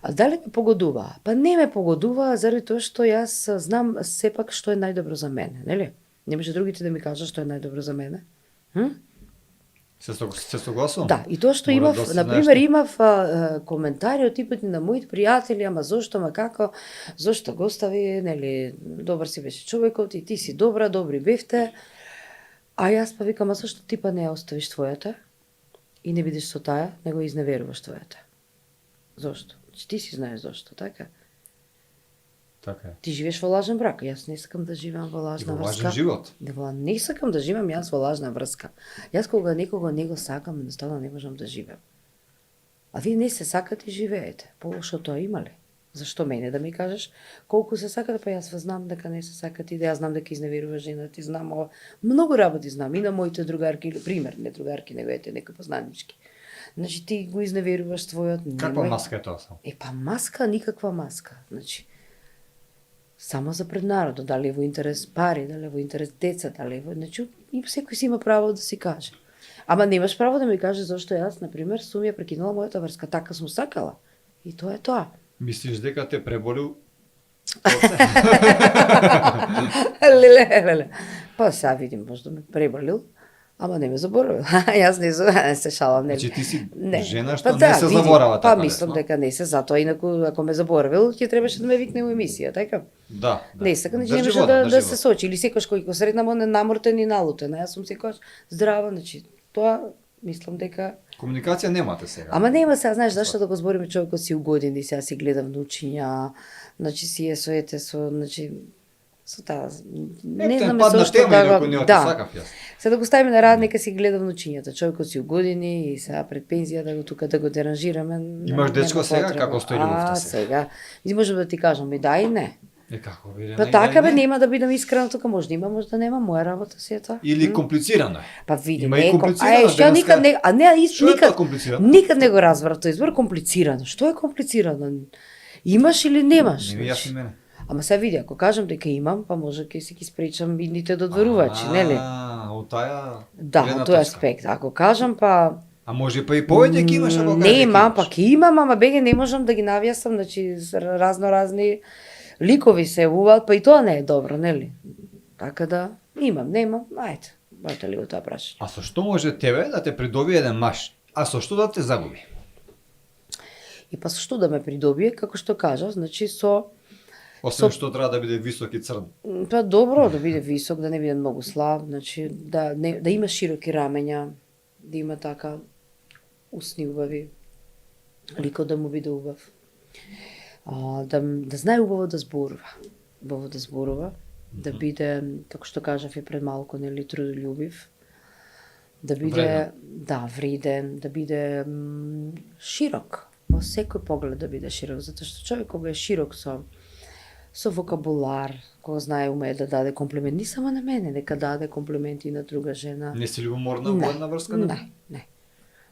А дали ме погодува? Па не ме погодува заради тоа што јас знам сепак што е најдобро за мене, нели? Не може другите да ми кажат што е најдобро за мене. Се согласувам? Да, и тоа што Мора имав, да се например, знаеш. имав коментари од типот на моите пријатели, ама зошто, ма како, зошто го остави, нели, добар си беше човекот и ти си добра, добри бевте. А јас па викам, а зошто ти па не ја оставиш твојата и не бидеш со таа, него изневеруваш твојата. Зошто? Значи, ти си знаеш зошто, така? Така е. Ти живееш во лажен брак, јас не сакам да живеам во И лажна во врска. важен живот. Не сакам да живеам јас во лажна врска. Јас кога некого не го сакам, едноставно не можам да живеам. А вие не се сакате и живеете. Полошо тоа има ли? Зашто мене да ми кажеш колку се сакате, па јас знам дека не се сакате, да јас знам дека изневерува жена, ти знам ова. Многу работи знам и на моите другарки, или пример, не другарки, него ете некои познанички. Значи ти го изневеруваш твојот, Каква маска е тоа само? Па маска, никаква маска. Значи, само за пред народот, дали е во интерес пари, дали е во интерес деца, дали е во... Значи, и секој си има право да си каже. Ама немаш право да ми каже зашто јас, например, сум ја прекинала мојата врска, така сум сакала. И тоа е тоа. Мислиш дека те преболил? Леле. Па сега видим, можда ме преболил, ама не ме заборавил. Јас не се шалам, не. Значи ти си Не. жена Па што да, не се види, заборава така. Па мислам лесно. дека не се, затоа инаку ако ме заборавил, ќе требаше да ме викне во емисија, така? Да. Не сакам, значи Држи не може вода, да држи се вода. сочи. Или секојаш кој го сретнам, он е намортен и налутен. А јас сум секојаш здрава, значи тоа мислам дека... Комуникација немате сега. Ама нема сега, знаеш, зашто да го збориме човекот си угоден и сега си гледа внучиња, значи си е значи, со таа... Не знам падна зашто тема да или ако не го... ти Да, сакав јас. сега да го ставиме на рад, нека си гледа внучињата. Човекот си угодени и сега пред пензија да го тука да го деранжираме. Имаш дечко нема сега, потреба. како стои љубовта сега? сега. И можам да ти кажам и да и не. Е како биде? Па така бе, нема да бидам искрена тука, може да има, може да нема, моја работа си е тоа. Или комплицирано е. Па види, Има и не, комплицирано, што ја никад не, а не, Што е никад, тоа комплицирано? никад не го разбрав тој избор комплицирано. Што е комплицирано? Имаш или немаш? Не ми јасно мене. Ама сега види, ако кажам дека имам, па може ќе си ги спречам идните додворувачи, нели? Од таја Да, гледна од тој точка. аспект. Ако кажам, па А може па и повеќе ќе имаш ако кажеш дека нема, имаш. па ќе имам, ама беге не можам да ги навјасам, значи разни ликови се јавуваат, па и тоа не е добро, нели? Така да имам, немам, ајде, бајте ли го тоа прашање. А со што може тебе да те придобие еден маж, а со што да те загуби? И па со што да ме придобие, како што кажав, значи Освен што треба да биде висок и црн. па добро да биде висок, да не биде многу слаб, значи да има широки рамења, да има така усни убави, ликот да му биде убав. Да знае убаво да зборува, да биде, како што кажав и пред малку, нели, трудолюбив, да биде, Вреден. да, вреден, да биде широк, во секој поглед да биде широк, затоа што човек кога е широк со вокабулар, кога знае умее да даде комплимент, не само на мене, нека даде комплименти и на друга жена. Не си љубоморна во една врска?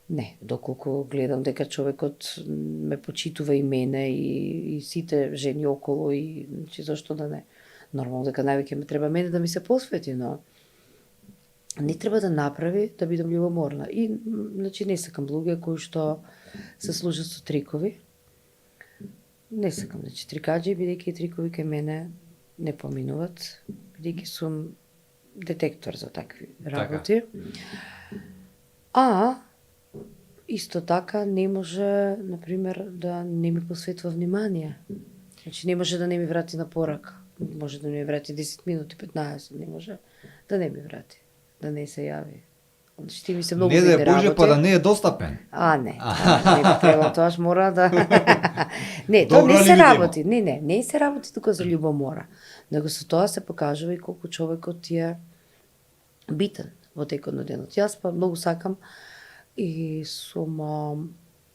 Не, доколку гледам дека човекот ме почитува и мене и сите жени околу и значи зашто да не. Нормално дека највеќе ме треба мене да ми се посвети, но не треба да направи да бидам љубоморна. И значи не сакам луѓе кои што се служат со трикови. Не сакам, значи трикаџи, бидејќи трикови кај мене не поминуват, бидејќи сум детектор за такви работи. А исто така не може, например, да не ми посветува внимание. Значи не може да не ми врати на порака. Може да ми врати 10 минути, 15, не може да не ми врати, да не се јави. Значи ти ми се многу Не да видни е Боже, работи. па да не е достапен. Не би требало, тоаш мора да... Не, тоа Добро не ли се видимо? работи, не се работи тука за љубомора, него со тоа се покажува и колку човекот ти е битен во текот на денот. Јас па многу сакам и сум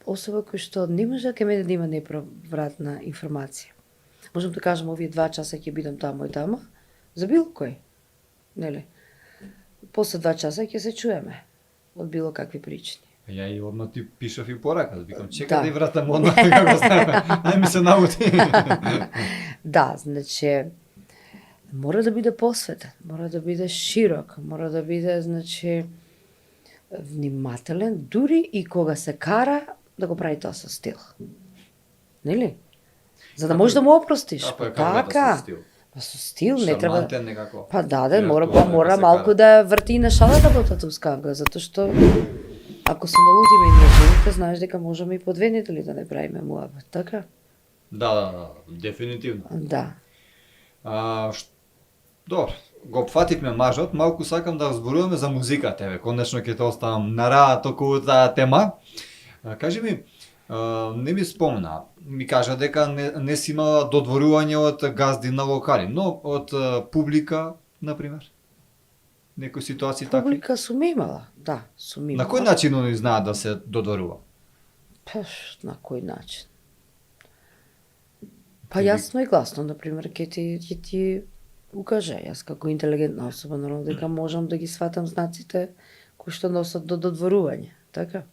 особа кој што не може кај мене да има неправратна информација. Можам да кажам овие 2 часа ќе бидам тамо и тамо, за било кој, нели? После 2 часа ќе се чуеме од било какви причини. Ја и одма ти пишав и порака, да викам чека Да. да ја вратам одма како знаме. Ај ми се наути. Да, значи мора да биде посветен, мора да биде широк, мора да биде, значи, внимателен, дури и кога се кара, да го прави тоа со стил. Нели? За да можеш да му опростиш. Како е карата со стил? Па со стил не треба. Шармантен некако. Па да, мора Виртуален да се малку кара. да врти и на шалата во таа тусканка, затоа што ако се налутиме ние жените, знаеш дека можеме и по две недели да не правиме муабет, така? Да, дефинитивно. Да. Добро, го фативме мажот, малку сакам да зборуваме за музиката, еве, конечно ќе те оставам на раат околу таа тема. Кажи ми, не ми спомна, ми кажа дека не си имала додворување од газди на локали, но од публика, например? Некои ситуации такви? Публика сум имала, да, сум имала. На кој начин они знаат да се додворува? Па, на кој начин? Па јасно и гласно, например, ќе ти укаже. Јас како интелигентна особа, наравно дека можам да ги сватам знаците кои што носат до додворување, така?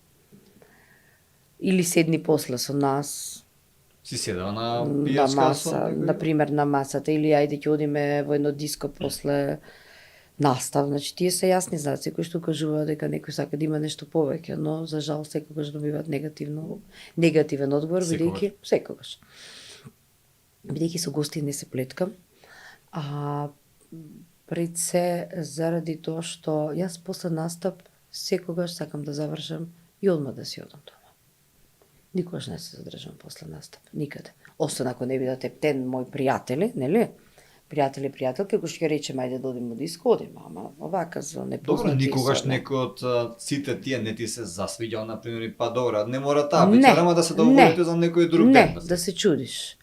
Или седни после со нас, Си седела на на пијачка маса, например на масата, или ајде ќе одиме во едно диско после настав, значи тие се јасни знаци кои што укажуваат дека некој сака да има нешто повеќе, но за жал секогаш добиваат негативен одговор, бидејќи секогаш. Бидејќи со гости не се плеткам, а пред се заради тоа што јас после настап секогаш сакам да завршам и одма да си одам дома. Никогаш не се задржам после настап, никаде. Освен ако не бидат ептен мои пријатели, нели? Пријателки, кои ќе речеме ајде да одиме во диско, одиме, ама овака за непознати. Добро, никогаш некој од сите тие не ти се засвиѓал, например, и па добро, не мора таа вечер, ама да се договорите за некој друг ден. Не, да се чудиш.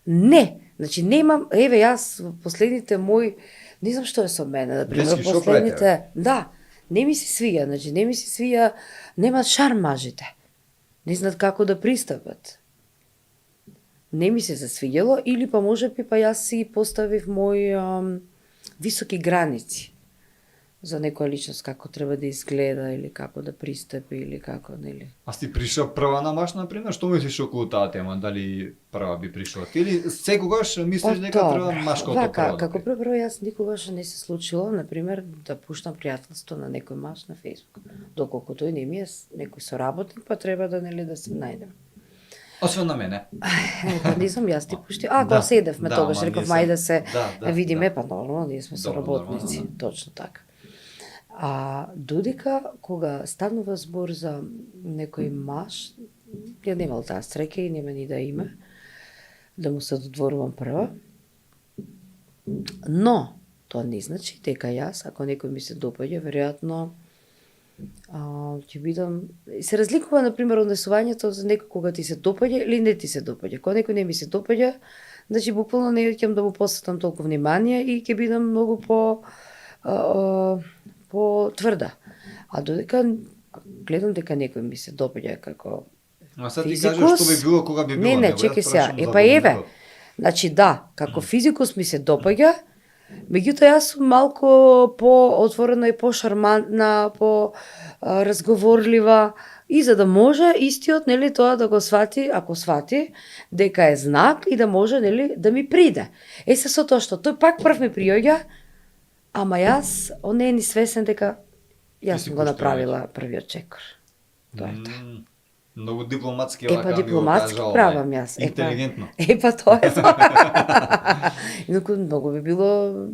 Не, значи немам, еве јас во последните мои, не знам што е со мене, да пример Дечки, што последните, да, не ми се свија, значи не ми се свија, немаат шарм мажите. Не знаат како да пристапат. Не ми се засвиѓало или па можеби па јас си поставив мои високи граници за некоја личност како треба да изгледа или како да пристапи или како, нели. А си пришла прва на маш, например? Што мислиш околу таа тема? Дали прва би пришла? Или секогаш мислиш дека треба машкото прво? Како прво јас никогаш не се случило, например, да пуштам пријателство на некој маш на Facebook. Доколку тој не ми е некој соработник, па треба да нели да се најдем. Освен на мене. Па не знам јас ти пушти. Кога седевме тогаш, реков мај да се видиме, па нормално, ние сме соработници, точно така. А додека кога станува збор за некој маж, ја немал таа среќа и нема ни да има, да му се додворувам прва. Но, тоа не значи дека јас, ако некој ми се допаѓа, веројатно ќе бидам... Се разликува, например, однесувањето за некој кога ти се допаѓа или не ти се допаѓа. Кога некој не ми се допаѓа, значи буквално не ќе да му посветам толку внимание и ќе бидам многу по тврда. А додека гледам дека некој ми се допаѓа како А сега ти физикус, кажеш што би било кога би било. Не, чекај сега. Па еве. Значи да, како физикус ми се допаѓа, меѓутоа јас сум малку по-отворена и по-шармантна, по-разговорлива и за да може истиот, нели, тоа да го свати, ако свати, дека е знак и да може, нели, да ми приде. Се со тоа што тој пак прв ми приоѓа, ама јас, он не е ни свесен дека јас сум го направила првиот чекор. Тоа е тоа. Многу дипломатски па дипломатски правам јас. Интелигентно. Па тоа е тоа. Инаку многу би било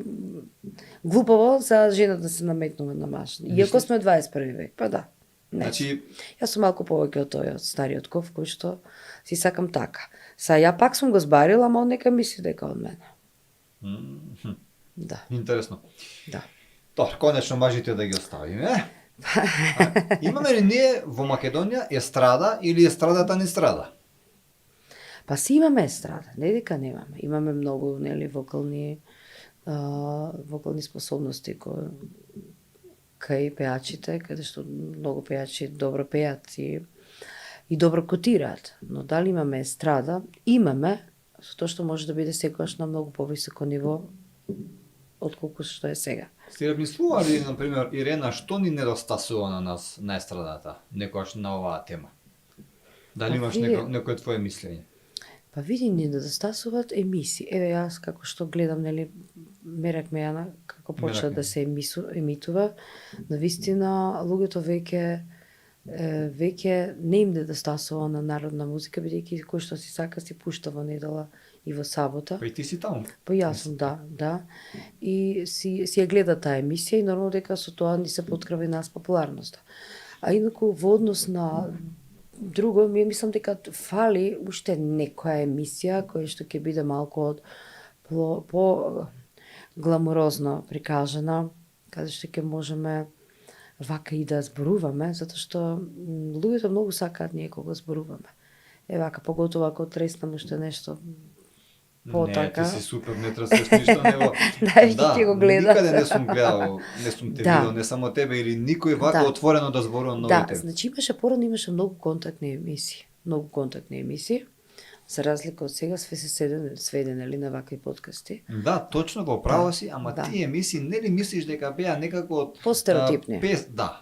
глупаво за жена да се наметнува на маж. Иако сме 21 век, па да. Не. Значи, јас сум малку повеќе од тој, од стариот ков, кој што си сакам така. Ја пак сум го збарила, ама он нека мисли дека од мене. Да. Интересно. Да. Добро, конечно мажите да ги оставиме. Имаме ли ние во Македонија естрада или естрадата не страда? Па си имаме естрада, не дека немаме. Имаме многу, нели, вокални способности кај пеачите, каде што многу пеачи добро пеат и добро котираат. Но дали имаме естрада? Имаме, со тоа што може да биде секогаш на многу повисоко ниво отколку што е сега. Сте размислували ли, например, Ирена, што ни недостасува на нас на естрадата, некојаш на оваа тема? Дали имаш некој твое мислење? Па види, не недостасуваат емисии. Еве јас како што гледам, нели, Мерак Мејана, како почна Мерак да се емитува, навистина луѓето веќе не им недостасува на народна музика, бидејќи кој што си сака си пушта во недела и во сабота. Па и ти си таму. Па јас сум, да. И си ја гледа таа емисија и нормално дека со тоа ни се поткрива и нас популарноста. А инаку во однос на друго, мислам дека фали уште некоја емисија која што ќе биде малку од по гламурозно прикажана, каде што ќе можеме вака и да зборуваме, затоа што луѓето многу сакаат ние кога зборуваме. Вака, поготово ако треснам уште нешто потака. Не, ти си супер, не тресеш ништо, него. Ќе го гледаш. Никаде не сум гледал, не сум те видел, не само тебе или никој вака отворено да зборува новите. Да, значи порано имаше многу контактни емисии. За разлика од сега све се сведени на вакви подкасти. Да, точно го право си, ама тие емисии нели мислиш дека беа некако од постереотипни. Песната,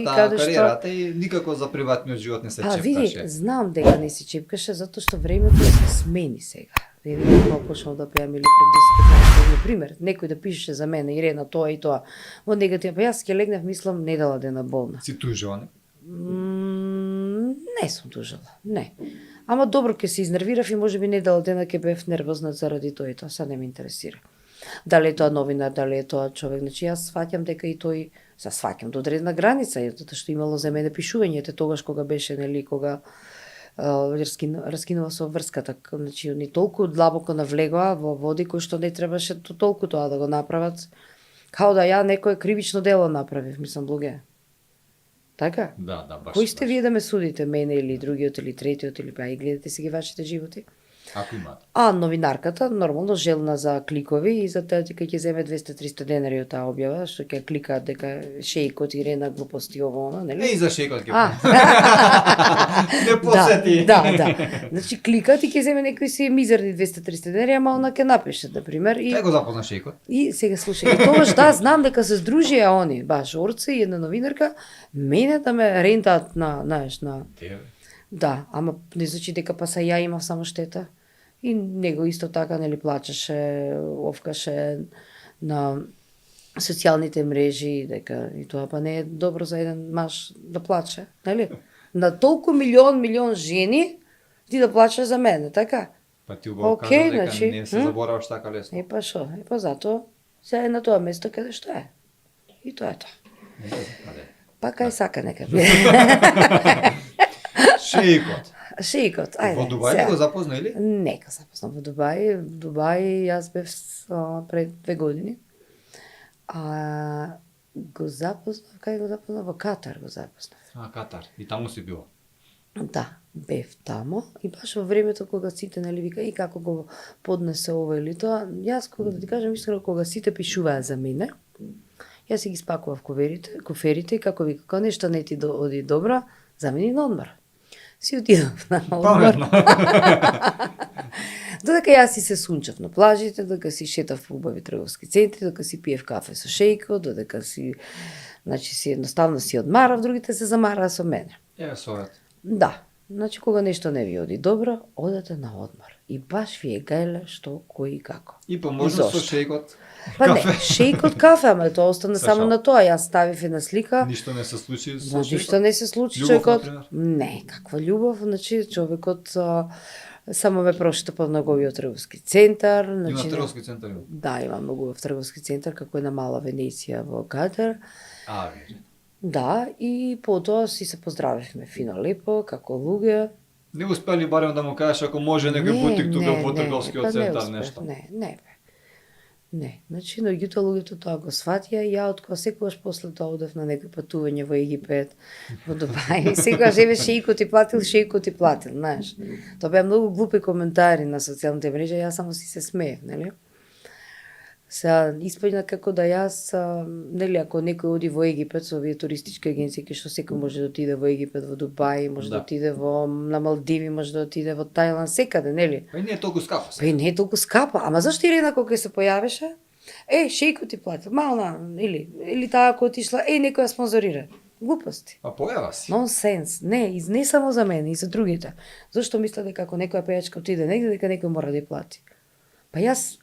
кариерата и никако за приватниот живот не се чепкаше. Види, знам дека не се чепкаше затоа што времето се смени сега. Види како почнал да пеам или пред 10-15 пример, некој да пишеше за мене Ирена тоа и тоа. Во негатив, па јас ќе легнав, мислам, недела дена болна. Си тужила, не? Не сум тужила, не. Ама добро ќе се изнервирав и можеби недела дена ќе бев нервозна заради тоа и тоа, сега не ме интересира. Дали е тоа новина, дали е тоа човек, значи јас сваќам дека и тој, сваќам до одредна граница, затоа што имало за мене пишувањето тогаш кога беше, нели, кога раскинува со врската, значи ни толку длабоко навлегоа во води кои што не требаше толку тоа да го направат, као да ја некое кривично дело направив, мислам, луѓе. Така? Да, баш. Кои сте вие да ме судите, мене или другиот или третиот или па и гледате си ги вашите животи? Ако имате. А новинарката нормално желна за кликови и за тоа дека ќе земе 200-300 денари од таа објава, што ќе кликаат дека шејкот Ирена глупости ово она, нели? И за шејкот ќе. Не посети. Да. Значи кликат и ќе земе некои си мизерни 200-300 денари, ама она ќе напише, на пример, и Кај го запозна шејкот? И сега слушај, и тогаш знам дека се здружија они, баш Орце и една новинарка, мене да ме рентаат на Тебе. Да, ама не значи дека па са ја имав само штета. И него исто така, нели, плачеше, овкаше на социјалните мрежи, дека и тоа па не е добро за еден маж да плаче, нели? На толку милион жени ти да плачеш за мене, така? Па ти убаво кажа дека значи, не се забораваш така лесно. Па шо, па затоа се е на тоа место каде што е. И тоа е тоа. Па кај сака нека биде. Шејкот, ајде. Во Дубај го запозна или? Не го запозна во Дубај. В Дубај јас бев пред 2 години. Го запознав, кај го запознав? Во Катар го запознав. Катар. И таму си била? Да, бев тамо и баш во времето кога сите, нели, вика и како го поднесе ова или тоа, јас кога да ти кажам искрено, кога сите пишуваа за мене, јас си ги спакував коферите и како вика, кога нешто не ти оди добро, замени на одмор. Си отидов на одмор. Паметно. Додека јас си се сунчав на плажите, додека си шетав по убави трговски центри, додека си пиев кафе со шејко, додека си, значи си едноставно си одмарав, другите се замараа со мене. Еве совет. Да, значи кога нешто не ви оди добро, одете на одмор. И баш ви е гајле што, кој и како. И поможно со шејкот. Па не, шејкот кафе, ама тоа остана само на тоа. Јас ставив една слика. Ништо не се случи со шејкот? Ништо не се случи, човекот. Не, каква љубов, значи човекот само ме проштапал на неговиот трговски центар. Има трговски центар? Да, има многу в трговски центар, како една мала Венеција во Катар. Вери. Да, и потоа си се поздравивме фино лепо, како луѓе. Не успели барем да му кажеш ако може некој бутик тука во трговскиот центар нешто. Не, значи најгито луѓето тоа го сватија и ја откоја секогаш после тоа одев на некој патување во Египет, во Дубај, секогаш еве шејкот ти платил, знаеш. Тоа беа многу глупи коментари на социјалните мрежи, јас само си се смеев, нели? Се испаѓна како да јас, нели, ако некој оди во Египет со овие туристички агенции, што секој може да отиде во Египет, во Дубај, може да отиде на Малдиви, може да отиде во Тајланд, секаде, нели? Па и не е толку скапо. Па и не е толку скапо, ама зашто Ирена кога се појавеше? Шејко ти платил, мала, или таа ако отишла, некоја спонзорира. Глупости. А појава си. Нонсенс. Не само за мене, и за другите. Зошто мисле дека ако некоја пејачка отиде негде, дека некој мора да ја плати? Па јас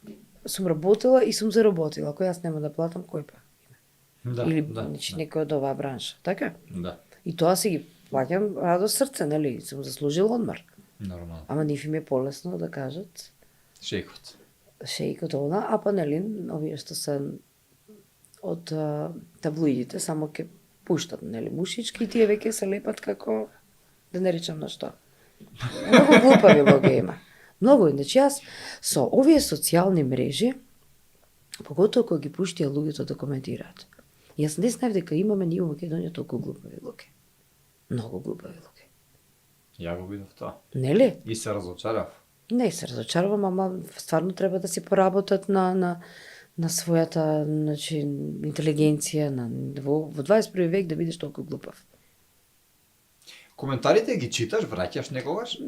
сум работила и сум заработила. Ако јас нема да платам, кој па? Да, Или да. некој од оваа бранша. Така? Да, И тоа си ги плаќам радо срце, нели? Сум заслужила одмор. нормално. Ама нив им е полесно да кажат Шејкот. шејкот она, а па нели, овие што се од таблоидите само ќе пуштат, нели, мушички и тие веќе се лепат како, да не речам на што. Многу глупави луѓе има. Многу, значи јас со овие социјални мрежи, поготово кога ги пуштија луѓето да коментираат. Јас не знаев дека имаме ние во Македонија толку глупави луѓе. Многу глупави луѓе. Ја го видов тоа. Нели? И се разочарав. Не се разочарувам, ама стварно треба да се поработат на својата, значи, интелигенција, во 21 век да бидеш толку глупав. Коментарите ги читаш, враќаш некогаш?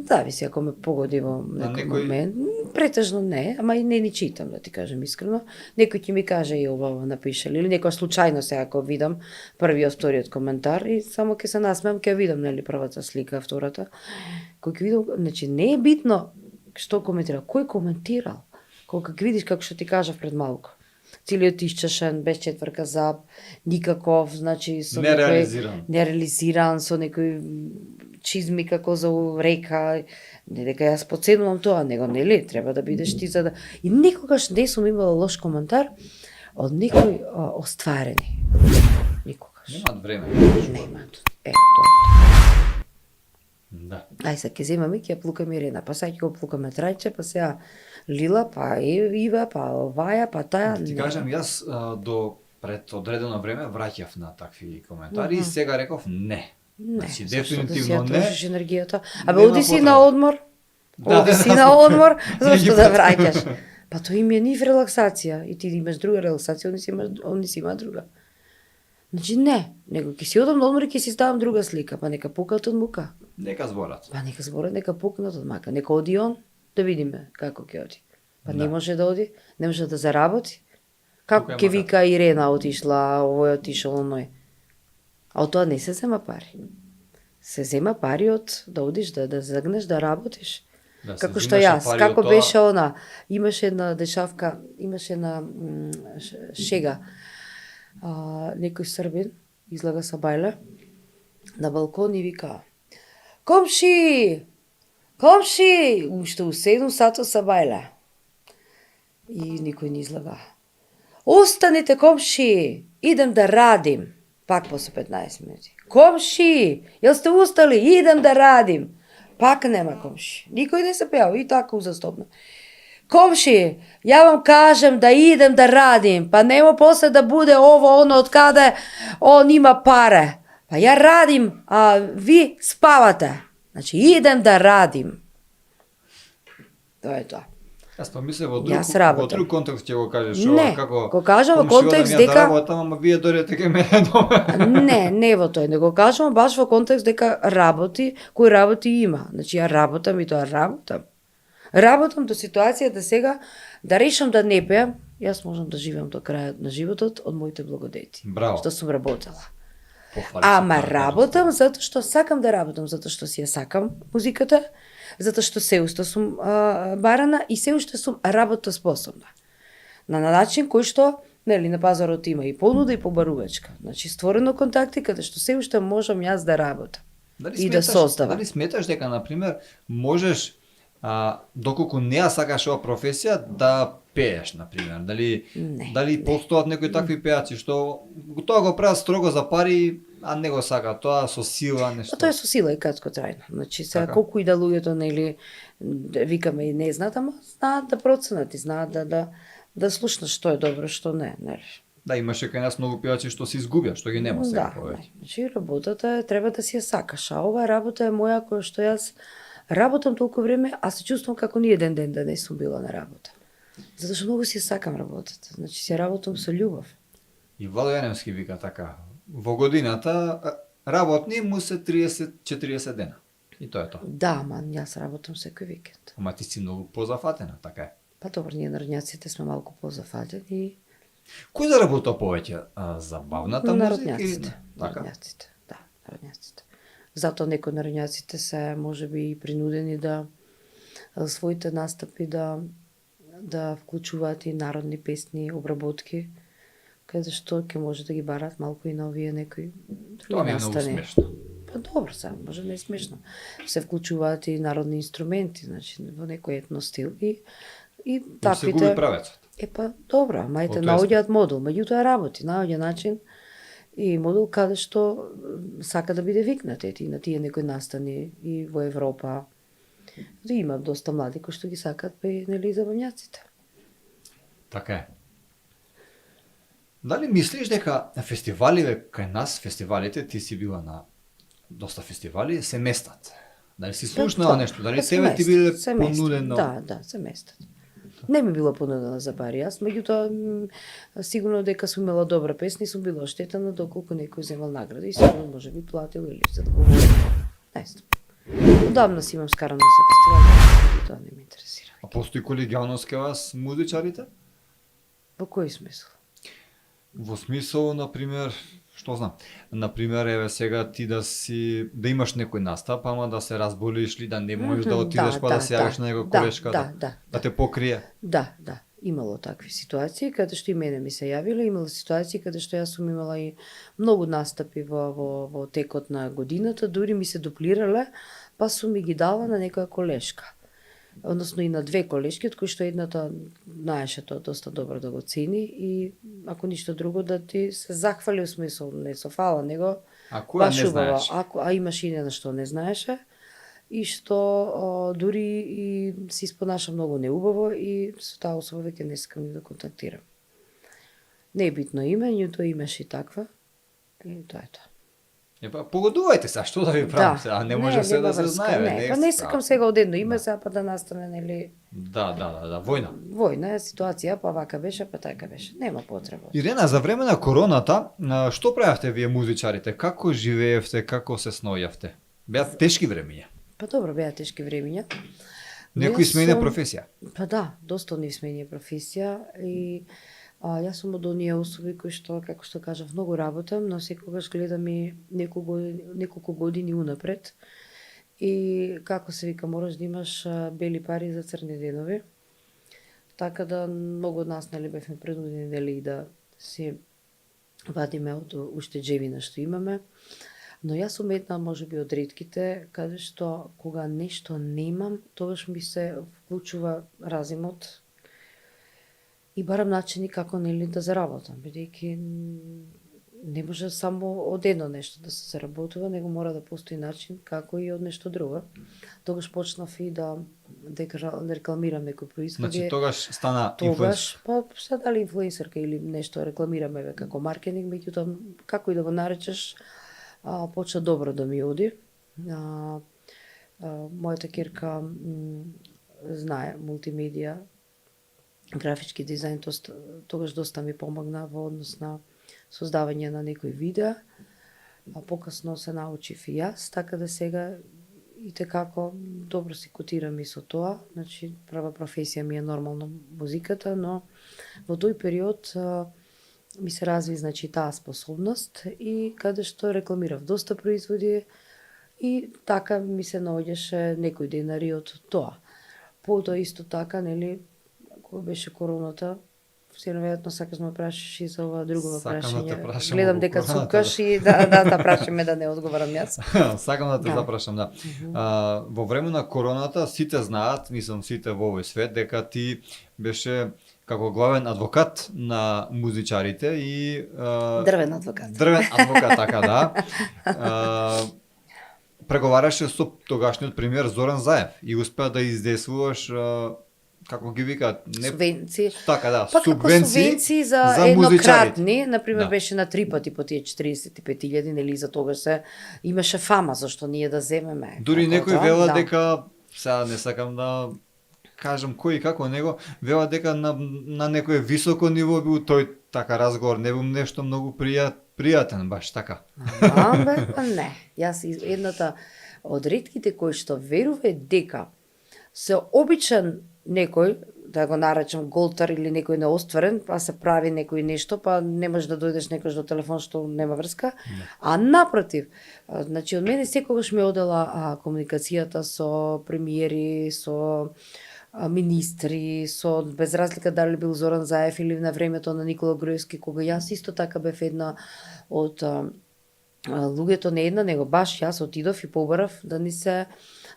Зависи ако ме погоди во некој момент. Претежно не, ама и не ни читам, да ти кажем искрено. Некој ќе ми каже и ова напишали, или некој случајно сега ако видам првиот, вториот коментар и само ќе се насмеам, ќе видам нели првата слика, втората. Кој ќе видам, значи не е битно што коментира, кој коментирал. Кога ќе видиш како што ти кажав пред малку. Целиот исчешен, без четврка зап, никаков, значи со нереализиран, со некој чизми како за река, не дека јас поценувам тоа, него нели треба да бидеш ти за да... И никогаш не сум имала лош коментар од некој остварени. Никогаш. Немаат време. Немаат. Тоа. Да. Ај се ќе земаме, ќе ја плукаме Ирена, па сега ќе го плукаме Трајче, па сега Лила, па Ива, па оваја, па таа. Ти кажам, јас до пред одредено време враќав на такви коментари и сега реков не. Значи, дефинитивно да не. трошиш енергијата. Абе, оди си на одмор. Да, Оди си да, на одмор, зашто да Египет. враќаш? Па тоа им е нив релаксација и ти имаш друга релаксација, они си имаат друга. Значи не, него ќе си одам на одмор и ќе си ставам друга слика, па нека пукат од мука. Нека зборат. Па нека зборат, нека пукнат од мака. Нека оди он, да видиме како ќе оди. Па не Да. може да оди, не може да заработи. Како Тука е ќе мака. вика Ирена отишла, овој отишол, оној. А од тоа не се зема пари. Се зема пари од да одиш, да загнеш, да работиш. Да, се Како што земеше јас, пари како од тоа. беше она, имаше една дешавка, имаше една шега. Некој србин излага са бајле на балкон и вика: "Комши! Комши!" Уште у 7 сато са бајле. И никој не излага. "Останете, комши! Идем да радим." Пак после 15 минути. "Комши! Јел сте устали? Идем да радим." Пак нема комши. Никој не се пеал и така узастопно. "Комши, ја вам кажем да идем да радим, па нема после да буде ово, оно, од каде он има паре. Па ја радим, а ви спавате. Значи, идем да радим." Тоа е тоа. Јас па мислев во Јас друг контекст ќе го кажеш Не, ова како го кажам во комши, контекст одам ја дека- да работам, ама вие дојдете кај мене дома. Не во тој, него кажам баш во контекст дека работи, кој работи има. Значи ја работам и тоа работам. Работам до ситуација да сега да решам да не пеам, јас можам да живеам до крајот на животот од моите благодети. Браво. Што сум работела. Похвали се Ама тоа, работам затоа што сакам да работам, затоа што си ја сакам музиката, затоа што се уште сум барана и се уште сум работоспособна. На начин кој што, нели, на пазарот има и понуда и побарувачка. Значи створено контакти каде што се уште можам јас да работам. Дали И да создавам. Дали сметаш дека, например, можеш, доколку не ја сакаш ова професија, да пееш, например? Дали постојат некои такви пејачи што тоа го прават строго за пари, а не го сакаат тоа со сила, нешто? Тоа е со сила и кратко трајно. Значи, сега Така. колку и да луѓето, нели, викаме и не знаат, ама знаат да проценат и знаат да слушнат што е добро, што не, нели. Да, имаше кај нас многу пејачи што се изгубија, што ги нема сега Да, повеќе. значи работата треба да си ја сакаш, а оваа работа е моја која што јас работам толку време, а се чувствувам како ни еден ден да не сум била на работа. Затоа што многу си ја сакам работата, значи си ја работам со љубов. И Владо Јаневски вика така, во годината работни му се 30-40 дена. И тоа е тоа. Да, ама јас работам секој викенд. Ама ти си многу позафатена, така е. Па добро, ние народњаците сме малку позафатени. Кој заработува повеќе? Забавната музика или... Народњаците. Така? Народњаците, да, народњаците. Затоа некои народњаците се можеби и принудени да своите настапи да вклучуваат и народни песни, обработки, каде што ќе може да ги барат малку и на овие некои други Тоа ми е многу настани. смешно. Па добро се, може не е смешно. Се вклучуваат и народни инструменти, значи во некој етно стил и Им се губи правецот. Па добро, ама ете Од наоѓаат модул, меѓутоа работи, наоѓа начин и модул каде што сака да биде викнат ети на тие некои настани и во Европа. Да има доста млади кои што ги сакаат па и нели забавњаците. Така е. Дали мислиш дека фестивалите кај нас, фестивалите, ти си била на доста фестивали, се местат? Дали си слушнала нешто? Дали тебе ти биле понудено? Да, се местат. Не ми било понудено за пари, јас, меѓутоа сигурно дека сум имала добра песна и сум била оштетена доколку некој земал награда и сигурно може би платил или за да говори. Не знам. Одамна си имам скарано со фестивали, тоа не ме интересира. А постои колегијалност кај вас музичарите? Во кој смисол? Во смисол, например, што знам, например, еве сега ти да имаш некој настап, ама да се разболиш или да не можеш да отидеш па да се јавиш на некој колешка да те покрие. Да, имало такви ситуации каде што и мене ми се јавило, имало ситуации каде што јас сум имала и многу настапи во текот на годината, дури ми се дуплирале, па сум ми ги дала на некоја колешка. Односно и на две колешки, од кои што едната знаеше тоа доста добро да го цени и ако ништо друго да ти се захвали, у смисол не со фала, него А која не знаеш? А имаш и една што не знаеше и што дури и се испонаша многу неубаво и со таа особа веќе не сакам ни да контактирам. Не е битно име, нито имаш и таква. И тоа е тоа. Епа, погодувајте се, што да ви правам сега, не може се да се знае. Не сакам сега од едно име, сега па да настане, нели... Да, војна. Војна е ситуација, па вака беше, па така беше. Нема потреба. Ирена, за време на короната, што правевте вие музичарите? Како живеевте, како се снојавте? Беа тешки времиња. Па добро, беа тешки времиња. Некои смени професија. Па да, доста ни смени професија и јас сум од оние особи кои што, како што кажав, многу работам, но секогаш гледам и неколку години унапред. И како се вика, мораш да имаш бели пари за црни денови. Така да многу од нас нели бевме принудени нели да си вадиме од уштеđевина што имаме. Но јас сум една можеби од ретките каде што кога нешто немам, тогаш ми се вклучува разумот и барам начини како нели да заработам, бидејќи не може само од едно нешто да се заработува, него мора да постои начин како и од нешто друго. Тогаш почнав и да рекламирам некои производи. Значи тогаш стана инфлуенсер. Па се дали инфлуенсерка или нешто рекламираме како маркетинг, меѓутоа како и да го наречеш, почна добро да ми оди. Мојата ќерка знае мултимедија, графички дизајн, тогаш доста ми помогна во однос на создавање на некои видеа, а покасно се научив и јас, така да сега и како добро си котирам и со тоа, значи прва професија ми е нормално музиката, но во тој период ми се разви значи таа способност и каде што рекламирав доста производи и така ми се наоѓаше некои денари од тоа. Потоа исто така, нели, кога беше короната, се наверојатно сакаш да ме прашаш и за ова друго прашање. Гледам дека цукаш и да прашаме да не одговарам јас. Сакам да те запрашам, да. Во време на короната сите знаат, мислам сите во овој свет, дека ти беше како главен адвокат на музичарите и дрвен адвокат. Дрвен адвокат, така да. Преговараше со тогашниот премиер Зоран Заев и успеа да издействуваш како ги викаат, субвенции. Така да, па субвенции за еднократни, например беше на 3 пати по тие 45.000, нели за тогаш се имаше фама зашто ние да земеме. Дури некој вела дека, сега не сакам да кажам кој и како него, вела дека на некој високо ниво бил тој така разговор, не бил нешто многу пријатен, баш така. Не. Јас едната од ретките кои што веруве дека се обичен некој, да го наречам голтар или некој неостварен, па се прави некој нешто, па не можеш да дојдеш некој до телефон што нема врска. А напротив, значи од мене секогаш ме одела комуникацијата со премиери, со министри, со без разлика дали бил Зоран Заев или на времето на Никола Груевски, кога јас исто така бев една од луѓето, не една, него баш јас отидов и побарав да ни се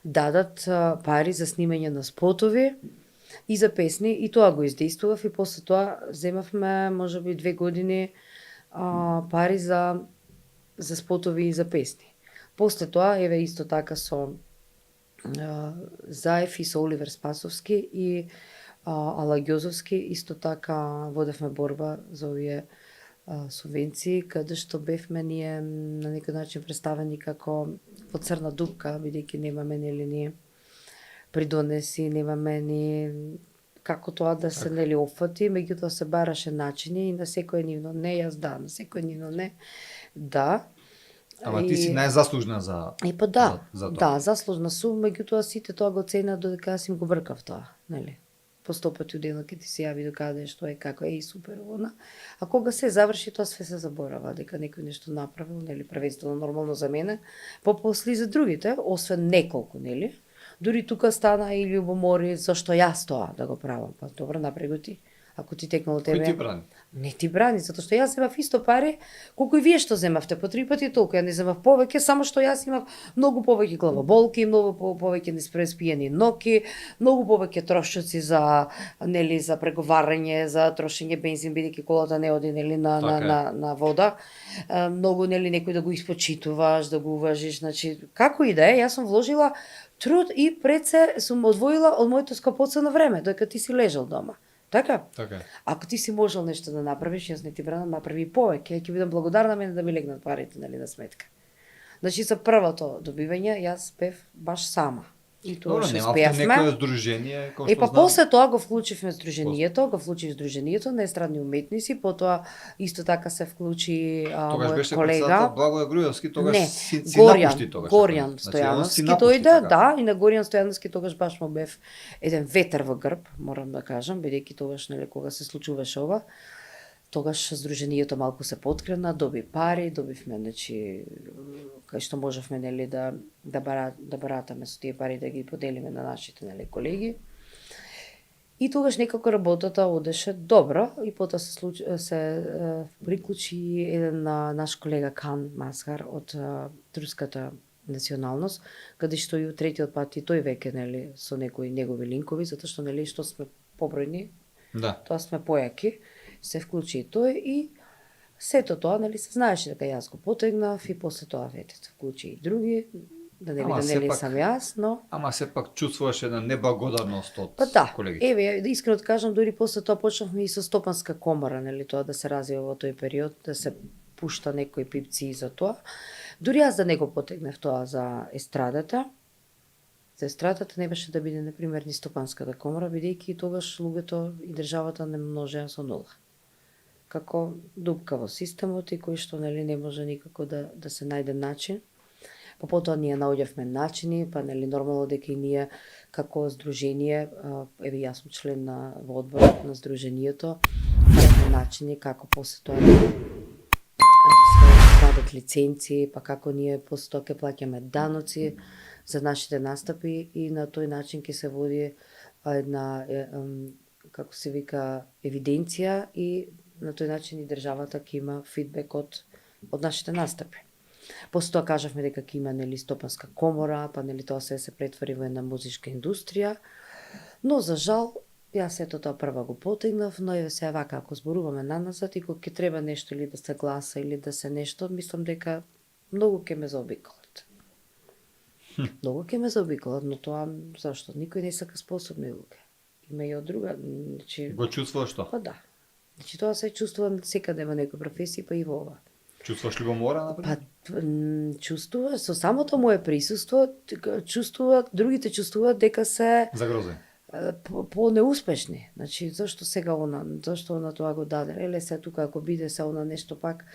дадат пари за снимање на спотови и за песни, и тоа го издействував, и после тоа земавме можеби 2 години пари за спотови и за песни. После тоа, еве исто така со Заев и со Оливер Спасовски и Ала Ѓозовски, исто така водевме борба за овие субвенции, каде што бевме ние на некој начин представени како во црна дупка, бидејќи немаме нели ние придонеси, немаме ни како тоа да се нели опфати, меѓутоа се бараше начини и на секој нивно не, јас да, на секој нивно не, да. Ама ти си најзаслужна за па да, за тоа. да, заслужна сум, меѓутоа сите тоа го ценат додека јас им го бркав тоа, нели? По 100 пати денот ќе ти се јави докаде што е, како е и супер она. А кога се заврши тоа све се заборава, дека некој нешто направил, нели, првенствено нормално за мене, после за другите, освен неколку, нели? Дури тука стана и љубомори зашто јас тоа да го правам. Па добро, направи го ти. Ако ти текнало тебе. Кој ти брани? Не ти брани, затоа што јас земав исто пари, колку и вие што земавте, по 3 пати толку. Ја не земав повеќе, само што јас имав многу повеќе главоболки, многу повеќе неспиени ноки, многу повеќе трошоци за нели за преговарање, за трошење бензин, бидејќи колата не оди нели на вода. Многу нели некој да го испочитуваш, да го уважиш, значи како и да е, јас сум вложила труд и пред се сум одвоила од моето скапоцено време, додека ти си лежал дома. Така? Така. Ако ти си можел нешто да направиш, јас не ти бранам, направи повеќе, ќе бидам благодарна мене да ми легнат парите нели на сметка. Значи за првото добивање јас бев баш сама. И тоа Добро, што немавте успеавме. некое здружение, кој што Па знам. после тоа го вклучивме здруженијето на естрадни уметници, потоа исто така се вклучи Тогаш мојот беше колега. председател Благој Груевски, тогаш Не, си напушти тогаш. Горијан Значи, он си Стојановски напушти, дојде, така. да, и на Горијан Стојановски тогаш баш му бев еден ветер во грб, морам да кажам, бидејќи тогаш нели кога се случуваше ова, тогаш здруженијето малку се поткрена, доби пари, добивме значи кај што можевме нели да баратаме со тие пари да ги поделиме на нашите нели колеги. И тогаш некако работата одеше добро и потоа се приклучи еден наш колега Кан Масхар од турската националност, каде што и третиот пат и тој веќе нели со некои негови линкови, затоа што нели што сме побројни, Да. тоа сме појаки, се вклучи и тој и сето тоа нели се знаеше дека јас го потегнав и после тоа вете се вклучи и други, да не Ама биде нели сепак- сам јас, но Ама сепак чувствуваш една неблагодарност од па да, колегите. еве, искрено да кажам, дури после тоа почнавме и со стопанска комора, нели, тоа да се развива во тој период, да се пушта некои пипци за тоа. Дури јас да не го потегнев тоа за естрадата, не беше да биде, например, ни стопанската комора, бидејќи тогаш луѓето и државата не множеа со нула. Како дупка во системот и кој што нели не може никако да се најде начин. Па потоа ние наоѓавме начини, па нели нормално дека и ние како здружение, еве јас сум член во одборот на здруженијето, најдовме начини како после тоа се дадат лиценци, па како ние после тоа ќе плаќаме даноци за нашите настапи и на тој начин ќе се води една како се вика евиденција и на тој начин и државата ќе има фидбек од нашите настапи. После тоа кажавме дека ќе има нели стопанска комора, па нели тоа се претвори во една музичка индустрија, но за жал јас ето тоа прва го потегнав, но еве се вака ако зборуваме наназад и кога ќе треба нешто или да се гласа или да се нешто, мислам дека многу ќе ме заобиколат. Многу ќе ме заобиколат, но тоа зашто никој не сака способни луѓе. Има и од друга, значи Го чувствуваш тоа? па да. Значи тоа се чувствува секаде во некој професија, па и во ова. Чувствуваш љубомора, например? Па чувствува со самото мое присуство, другите чувствуваат дека се Загрозен. по-неуспешни. Значи зашто сега зашто она тоа го даде? Еле се тука ако биде се она нешто пак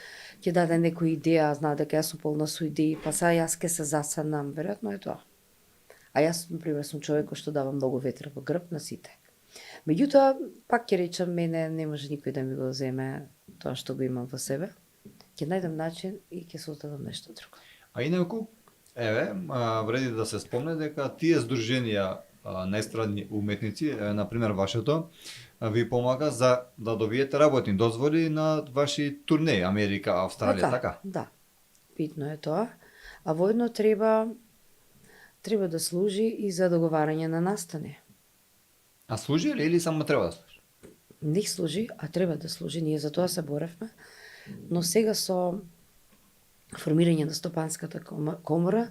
ќе даде некоја идеја, знае дека јас сум полна со идеи, па сега јас ќе се засаднам, веројатно е тоа. А јас, например, сум човек кој што дава многу ветер во грб на сите. Меѓутоа, пак ќе речам, мене не може никој да ми го земе тоа што го имам во себе. Ќе најдам начин и ќе создадам нешто друго. А инаку, еве, вреди да се спомне дека тие здруженија најстрадни уметници, например вашето, ви помага за да добиете работни дозволи на ваши турнеи, Америка, Австралија, така? Да, битно е тоа. А воедно треба да служи и за договарање на настани. А служи ли или само треба да служи? Не служи, а треба да служи. Ние за тоа се боревме. Но сега со формирање на Стопанската комора,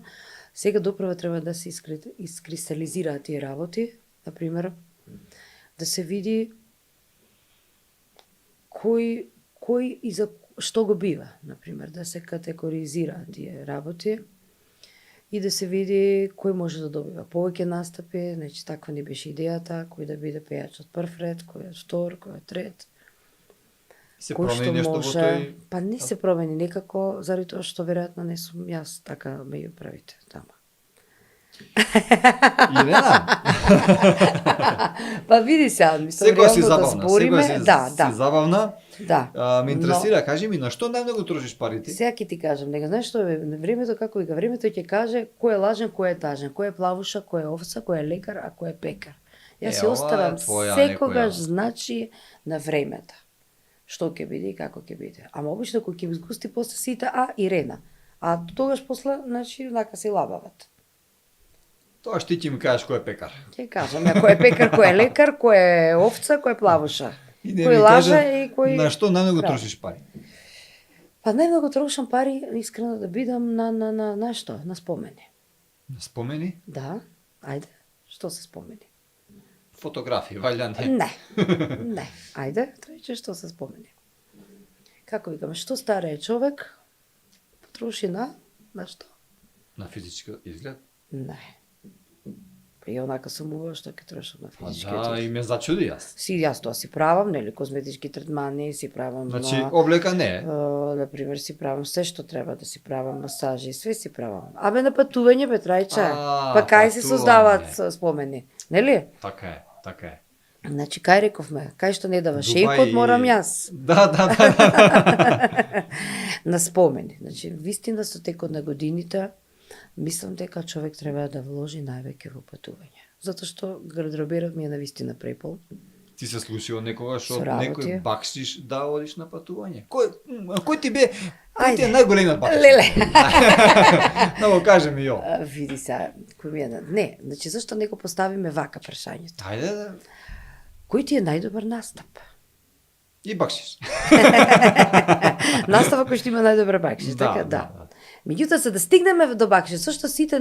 сега доправа треба да се искристализираат тие работи. Например, да се види кој и за што го бива. Например, да се категоризираат тие работи и да се види кој може да добива повеќе настапи. Значи, таква ни беше идејата, кој да биде пејач од прв ред, кој од втор, кој од трет. Се Кој промени што нешто во може, тој... па не се промени некако, заради тоа што веројатно не сум јас така меѓу правите тама. Ирена, Па види се, мислам, секоја си реално да забавна, збориме, секоја си да, забавна. да. Ме интересира, кажи ми, на што најмногу трошиш парите? Сега ќе ти кажам, нека знаеш што е времето, како вика, времето ќе каже кој е лажен, кој е тажен, кој е плавуша, кој е овца, кој е лекар, а кој е пекар. Јас си ова е оставам твоја секогаш некоја. значи на времето. Што ќе биде и како ќе биде. Ама обично кој ќе изгусти после сите, Ирена. А тогаш после, значи, онака се лабават. Тоа што ти ќе ми кажеш кој е пекар. Ќе кажам, кој е пекар, кој е лекар, кој е овца, кој е плавуша. И да Кој ми лажа кажат и кој... на што најмногу прави. трошиш пари? Па најмногу трошам пари, искрено да бидам на што? На спомени. Спомени? Да, ајде, што се спомени? Фотографии, валјда не. Не, ајде, тројче што се спомени. Како викаме, што старе човек потроши на што? На физички изглед? Не. И онака сум убава што ќе трошам на Па физички да, и ме зачуди јас. Јас тоа си правам, нели, козметички третмани, си правам Значи, облека не е. например, си правам се што треба да си правам, масажи, све си правам. Абе на патување бе трајче. Па кај се патување. создаваат спомени, нели? Така е, така е. Значи, кај рековме, кај што не дава Дубај шејкот, морам и- јас. Да. На спомени. Значи, вистина со текот на годините, мислам дека човек треба да вложи највеќе во патување. Затоа што гардероберот ми е на вистина препол. Ти се слушил некогаш Со од работи. некој бакшиш да одиш на патување? Кој ти бе, кој ти е Ајде. најголемиот бакшиш? Леле. Да го кажем и ја. Види се, кој ми е не, значи зашто не го поставиме вака прашањето? Ајде да. Кој ти е најдобар настап? И бакшиш. Настава кој што има најдобар бакшиш, така? Да. Меѓутоа, за да стигнеме до бакшиш, зашто сите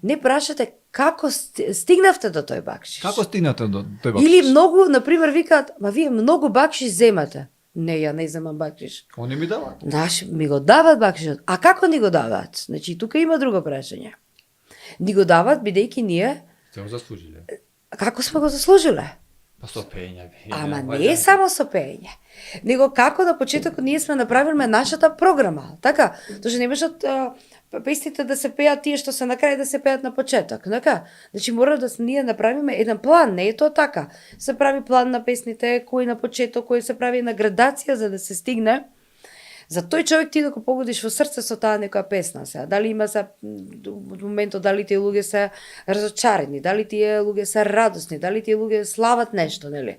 не прашате како стигнавте до тој бакшиш? Како стигнате до тој бакшиш? Или многу, например, викаат, ма вие многу бакшиш земате. Не, ја не земам бакшиш. Они ми даваат. Наш ми го даваат бакшишот. А како ни го даваат? Значи, тука има друго прашање. Ни го даваат бидејќи ние Сте го заслужиле. како сме го заслужиле? Па со пење би. Ама не е само со пеење. Него како на почетокот ние сме направиле нашата програма, така? Тоа што не можат песните да се пеат тие што се на крај да се пеат на почеток, така? Значи мора да ние направиме еден план, не е тоа така. Се прави план на песните, кој на почеток, кој се прави на градација за да се стигне. За тој човек ти да го погодиш во срце со таа некоја песна сега. Дали има за моментот, дали тие луѓе се разочарени, дали тие луѓе се радосни, дали тие луѓе слават нешто, нели?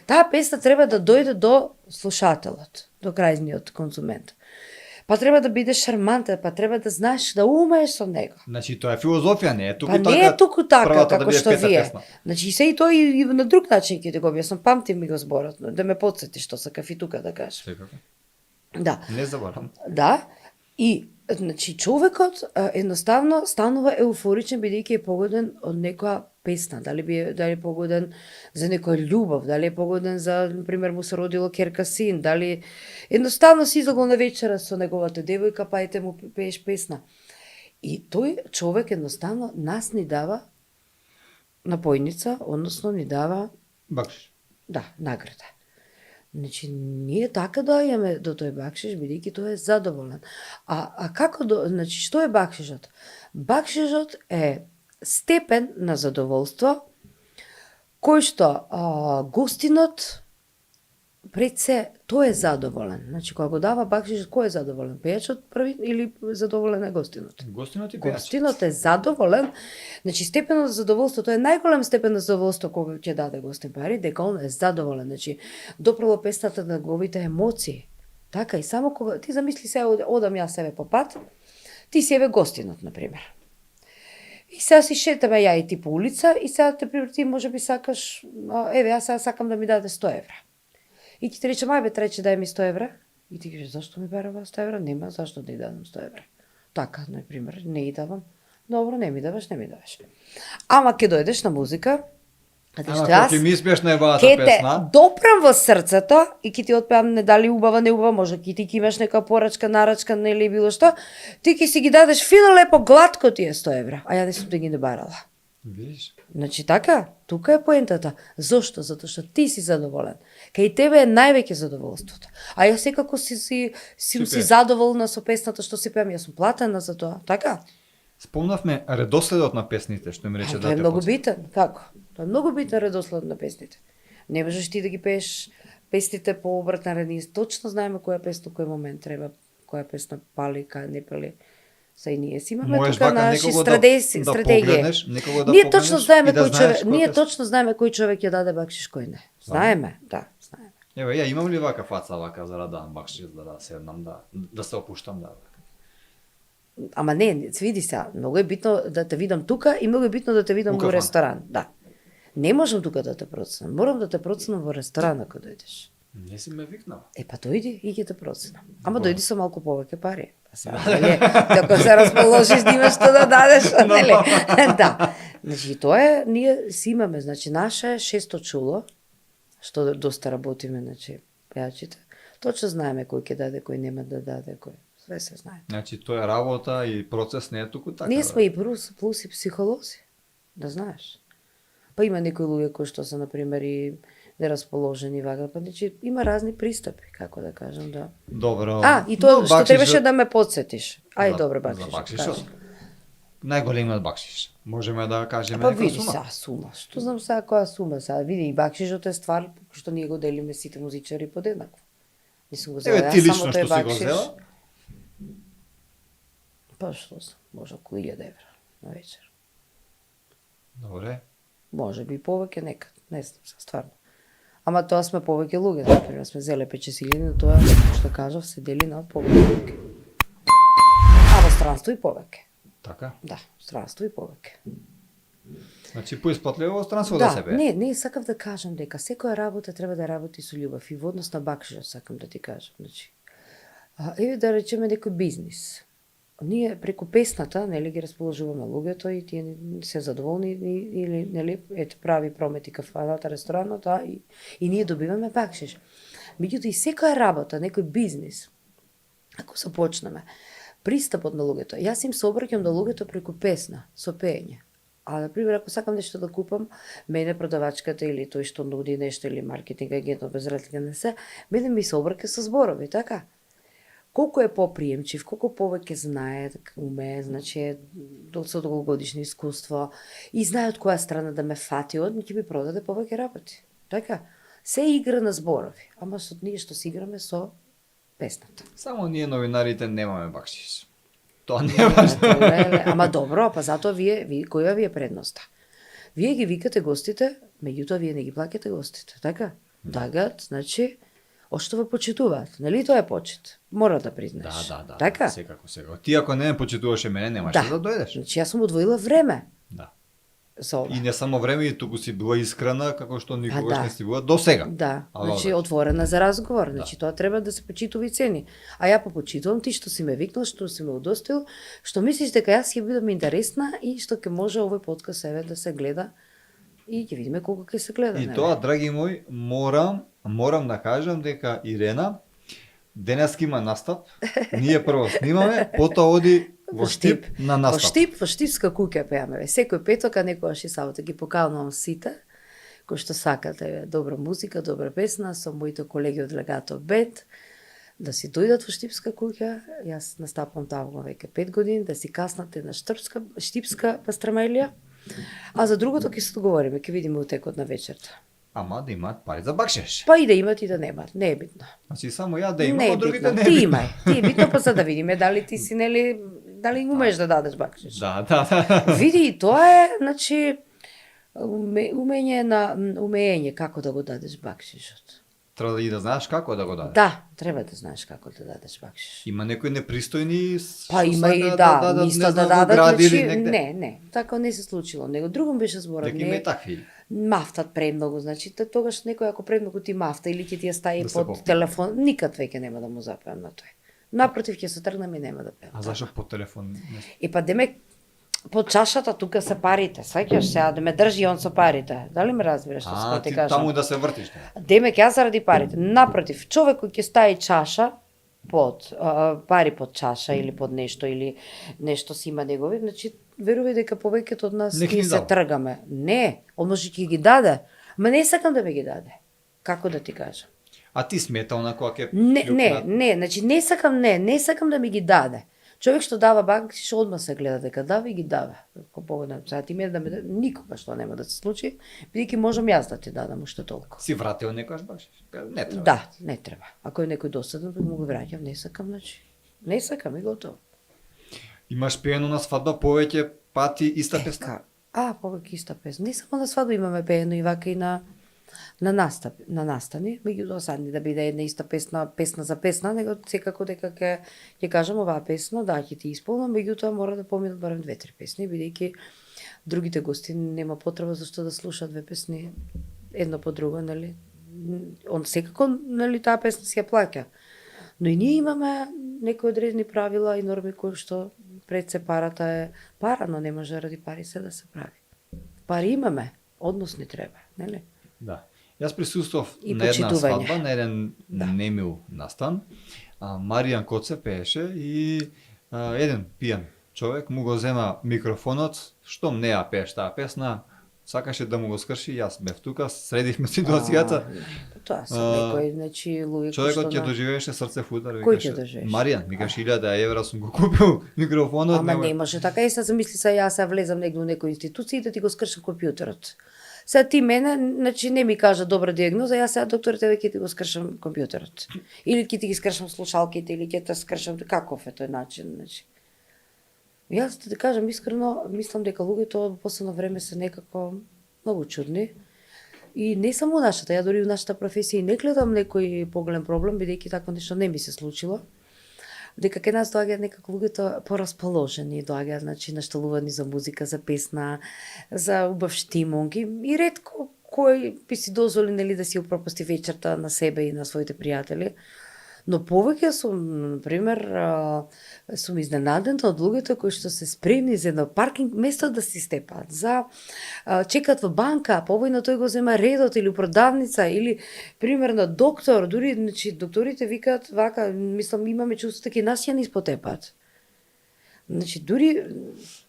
Таа песна треба да дојде до слушателот, до крајниот конзумент. Па треба да биде шармантен, па треба да знаеш да умееш со него. Значи тоа е филозофија, не е туку Па така. не е туку така, првата како биде што пета вие. песна. Значи се и тој и на друг начин ќе ти го објаснам, памтим ми го зборот, да ме потсети што сакав и тука да кажам. Секако. Да. Не заборам. Да, и значи човекот едноставно станува еуфоричен бидејќи е погоден од некоја песна, дали е погоден за некоја љубов, дали е погоден за, например, му се родило керка син, дали едноставно си излегол на вечера со неговата девојка, па ете му пееш песна. И тој човек едноставно нас ни дава напојница, односно ни дава, Бакшиш. да, награда. Значи, ние така доаѓаме до тој бакшиш, бидејќи тој е задоволен. А како значи, што е бакшишот? Бакшишот е степен на задоволство кој што гостинот пред се тој е задоволен. Значи кога го дава бакшиш, кој е задоволен? Пејачот први или задоволен е гостинот? Гостинот и пејачот. Гостинот е задоволен. Значи степенот за задоволство, тоа е најголем степен на задоволство кога ќе даде гостин пари, дека он е задоволен. Значи допрало песната на неговите емоции. Така и само кога ти замисли се одам јас себе по пат, ти си еве гостинот на пример. И сега си шетаме ја и ти по улица и сега те пример ти можеби сакаш еве јас сега сакам да ми даде 100 евра. И ти рече мај бе трече дај ми 100 евра. И ти кажеш зашто ми берува 100 евра? Нема зашто да ја дадам 100 евра. Така, на пример, не ја давам. Добро, не ми даваш. Ама ќе дојдеш на музика, Ама кога ми испееш најбавата ке те песна, допрам во срцето и ќе ти отпеам не дали убава, не убава, може ќе ти имаш нека порачка, нарачка, нели било што, ти ќе си ги дадеш фино лепо глатко тие 100 евра, а ја не сум да ги не барала. видиш? Значи така, тука е поентата. Зошто? Затоа што ти си задоволен. Кај тебе е највеќе задоволството. А јас секако си задоволна со песната што си пеам, јас сум платена за тоа, така? Спомнавме редоследот на песните, што ми рече Тоа е да те многу подсетам. битен. Како? Тоа е многу битен редослед на песните. Не можеш ти да ги пееш песните по обратна ред. Ние точно знаеме која песна, кој момент треба, која песна пали, која не пали. Са и ние си имаме Можеш тука вака наши некого стратегии. погледнеш, некого да Ние погледнеш точно знаеме и да кој знаеш човек, која ние песна. точно знаеме кој човек ќе даде бакшиш, кој не. Знаеме, да, знаеме. Еве, ја имам ли вака фаца вака за да дам бакшиш, да седнам, да се опуштам, да. Ама не, види се, многу е битно да те видам тука и многу е битно да те видам У во кафана. ресторан, да. Не можам тука да те проценам, морам да те проценам во ресторан ако дојдеш. Не си ме викнал. Па дојди и ќе те проценам. Ама Добро. дојди со малку повеќе пари. Па сега, нели, ако се расположиш да имаш што да дадеш, нели? Да. Значи тоа е, ние си имаме, значи наше е 600 чуло, што доста работиме, значи пејачите. Точно знаеме кој ќе даде, кој нема да даде, кој. Све се знае. Значи тоа е работа и процес не е туку така. Ние бе. сме и плюс и психолози, да знаеш. Па има некои луѓе кои што се, например, и нерасположени вака, па значи има разни пристапи, како да кажам, да. Добро. И тоа Но што бакшишот- требаше да ме подсетиш. Ај, За- добро, За бакшиш. бакшишот. Најголемиот бакшиш. Можеме да кажеме Па некоја види сума. сега сума. Што знам сега која сума сега. Види и бакшишот е ствар што ние го делиме сите музичари подеднакво. Не сум го зела Еве јас ти само лично тој што си го бакшиш. взела? Па што знам, може околу 1000 евра на вечер. Добре. Може би повеќе некад, не знам сега стварно. Ама тоа сме повеќе луѓе, например, сме зеле печесилини, тоа што кажав се дели на повеќе луѓе. А во странство и повеќе. Така. Да, странство и повеќе. Значи поиспатливо во странство да се бе. не сакав да кажам дека секоја работа треба да работи со љубов и во однос на бакшишот сакам да ти кажам, значи. Еве да речеме некој бизнис. Ние преку песната, нели, ги расположуваме луѓето и тие се задоволни или нели ете прави промети кафаната, ресторанот, и ние добиваме бакшиш. Меѓутоа и секоја работа, некој бизнис, ако се почнеме, пристапот на луѓето, јас им се обраќам до луѓето преку песна, со пеење. А, например, ако сакам нешто да купам, мене продавачката или тој што нуди нешто или маркетинг агентот без разлика не се, мене ми се обраќа со зборови, така? Колку е поприемчив, колку повеќе знае, уме, значи со долгогодишно искуство и знае од која страна да ме фати, ќе ми продаде повеќе работи. Така? Се игра на зборови, ама со ние што си играме со песната. Само ние новинарите немаме бакшиш. Тоа не е важно. Ама добро, па затоа вие која ви е предноста? Вие ги викате гостите, меѓутоа вие не ги плаќате гостите, така? Дагат, значи, што ве почитуваат, нели тоа е почит? Мора да признаеш. Да. Така? Секако. Ти ако не ме почитуваше мене, немаше да дојдеш. Значи јас сум одвоила време Да. за ова. И не само време, и туку си била искрена, како што никогаш да. не си била до сега. Да, Ала значи одат. отворена за разговор, значи тоа треба да се почитува и цени. А ја попочитувам ти што си ме викнал, што си ме удостоил, што мислиш дека јас ќе бидам интересна и што ќе може овој подкаст еве да се гледа и ќе видиме колку ќе се гледа. И нели? тоа, драги мои, морам да кажам дека Ирена денеска има настап. Ние прво снимаме, потоа оди во Штип на настап. Во Штипска куќа пеаме. Секој петок, а некогаш и сабота ги поканувам сите кои што сакате добра музика, добра песна со моите колеги од Легато Бет, да си дојдат во Штипска куќа. Јас настапам таму веќе 5 години, да си каснате на Штипска пастрамелија А за другото ќе се договориме, ќе видиме утекот на вечерта. Ама да имаат пари за бакшеш. Па и да имат и да немат, не е битно. Значи само ја да имам, Не е а другите битно, не е ти битно. имај. Ти е битно па за да видиме дали ти си нели дали умееш да дадеш бакшиш. Да. Види, и тоа е, значи, умење како да го дадеш бакшишот. Треба и да знаеш како да го дадеш. Да, треба да знаеш како да дадеш бакшиш. Има некои непристојни Па што има и сакаат да, мисла не да знам, во дадат, гради или значи, негде. не, така не се случило. Него другом беше зборот, Дека има не и такви. мафтат премногу, значи тогаш некој ако премногу ти мафта или ќе ти ја стави Да се под попне. телефон, никад веќе нема да му запеам на тој. Напротив ќе се тргнам и нема да пеам. А зашо по телефон? И па демек под чашата тука се парите, сеќаш сега да ме држи он со парите. Дали ме разбираш што ти ти кажам? таму да се вртиш. Демек јас заради парите. Напротив, човек кој ќе стави чаша под пари под чаша или под нешто или нешто си има негови, значи верувај дека повеќето од нас Нек ние ни се дал. тргаме. Не, он може ќе ги даде. Ма не сакам да ме ги даде. Како да ти кажам? А ти смета онако ќе Не, значи не сакам да ми ги даде. Човек што дава бакшиш одма се гледа дека дава и ги дава. Ако погодам, сега ти ме да ме никогаш тоа нема да се случи, бидејќи можам јас да ти дадам уште толку. Си вратил некојаш бакшиш? Не треба. Да, не треба. Ако е некој досаден, му го враќам, не сакам, значи. Не сакам и готово. Имаш пеено на свадба повеќе пати иста песна? Повеќе иста песна. Не само на свадба имаме пеено и вака и на настани, меѓутоа сад не да биде една иста песна за песна, него секако дека ќе кажам оваа песна, да ќе ти исполнам, меѓутоа мора да поминат барем 2-3 песни, бидејќи другите гости нема потреба зашто да слушаат две песни едно по друго, нели? Он секако, нели, таа песна си ја плаќа. Но и ние имаме некои одредени правила и норми кои што пред се парата е пара, но не може ради пари се да се прави. Пари имаме, однос ни треба, нели? Да. Јас присуствував И на една почитување. свадба, на еден немил настан. Маријан Коце пееше и еден пијан човек му го зема микрофонот, штом не ја пееш таа песна, сакаше да му го скрши, јас бев тука, средивме ситуацијата. Тоа се некои, значи, луѓе кои Човекот што ќе доживееше срцев удар, Кој викаше. ќе доживееше? Маријан, викаш 1000 евра сум го купил микрофонот. Ама не може така, и сега замисли се јас се влезам негде у некој институција и да ти го скршам компјутерот. Сега ти мене, значи не ми кажа добра диагноза, јас сега докторите ќе ти го скршам компјутерот. Или ќе ти ги скршам слушалките, или ќе те скршам, каков е тој начин, значи. Јас да ти кажам искрено, мислам дека луѓето во последно време се некако многу чудни. И не само нашата, ја дори у нашата професија и не гледам некој поголем проблем, бидејќи такво нешто не ми се случило. Дека кај нас доаѓаат некако луѓето порасположени, доаѓаат, значи, нашталувани за музика, за песна, за убав штимунг и ретко кој би си дозволи, нели, да си упропасти вечерта на себе и на своите пријатели. Но повеќе сум, например, сум изненадена од луѓето кои што се спремни за едно паркинг место да си степаат, за чекат во банка, повојно тој го зема редот или у продавница или примерно доктор, дури, значи докторите викаат вака, мислам имаме чувство дека и нас ја не испотепаат. Значи дури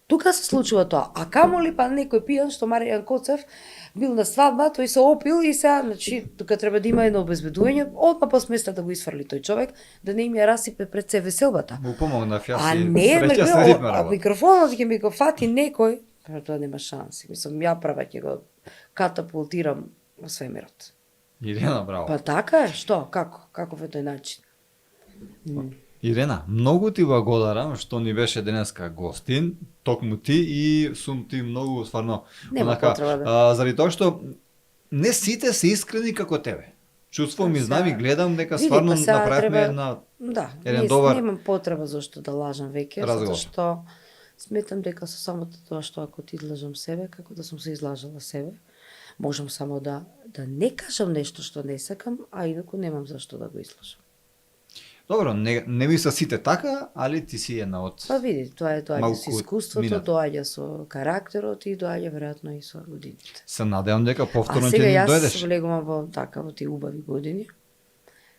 тука се случува тоа, а камоли па некој пијан што Маријан Коцев бил на свадба, тој се опил и сега, значи, тука треба да има едно обезбедување, одма посместа да го изфрли тој човек, да не им ја расипе пред се веселбата. Му помогнав јас А и не, среќа се ритме а работа. микрофонот ќе ми го фати некој, па тоа нема шанси. Мислам, ја прва ќе го катапултирам во свемирот. Ирена, браво. Па така е, што, како, каков е тој начин? Ирена, многу ти благодарам што ни беше денеска гостин, токму ти и сум ти многу стварно Нема потреба, заради тоа што не сите се искрени како тебе. Чувствувам и знам и гледам дека Види, стварно па сега направивме треба- една Да, еден добар немам потреба зашто да лажам веќе, разговор. затоа што сметам дека со самото тоа што ако ти излажам себе, како да сум се излажала себе, можам само да не кажам нешто што не сакам, а инаку немам зашто да го излажам. Добро, не ми се сите така, али ти си една од Па види, тоа е доаѓа Малку со искуството, минато. доаѓа со карактерот и доаѓа веројатно и со годините. Се надевам дека А повторно ќе сега ни јас дојдеш. влегувам во тие убави години,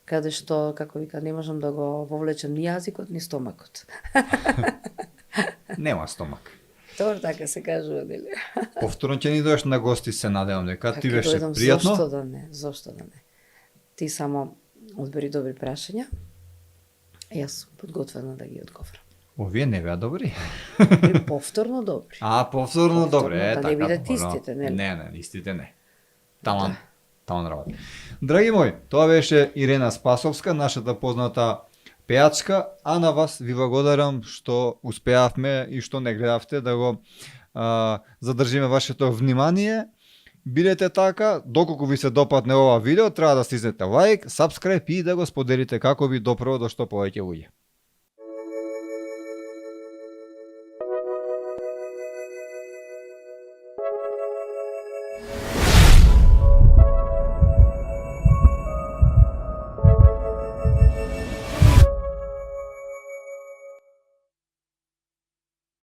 каде што, како вика, не можам да го вовлечам ни јазикот, ни стомакот. Нема стомак. Тоа така се кажува, нели? Повторно ќе ни дојдеш на гости, се надевам дека ти Ќе беше дојдам, пријатно. зошто да не. Ти само одбери добри прашања, јас сум подготвена да ги одговарам. Овие не беа добри. Или повторно добри. Повторно добре, да така. не бидат добро. истите, нели? Не, истите не. Таман работа. Драги мои, тоа беше Ирена Спасовска, нашата позната пејачка, а на вас ви благодарам што успеавме и што не гледавте да го задржиме вашето внимание. Бидете така, доколку ви се допадне ова видео, треба да стиснете лайк, сабскрајб и да го споделите како ви допрво до што повеќе луѓе.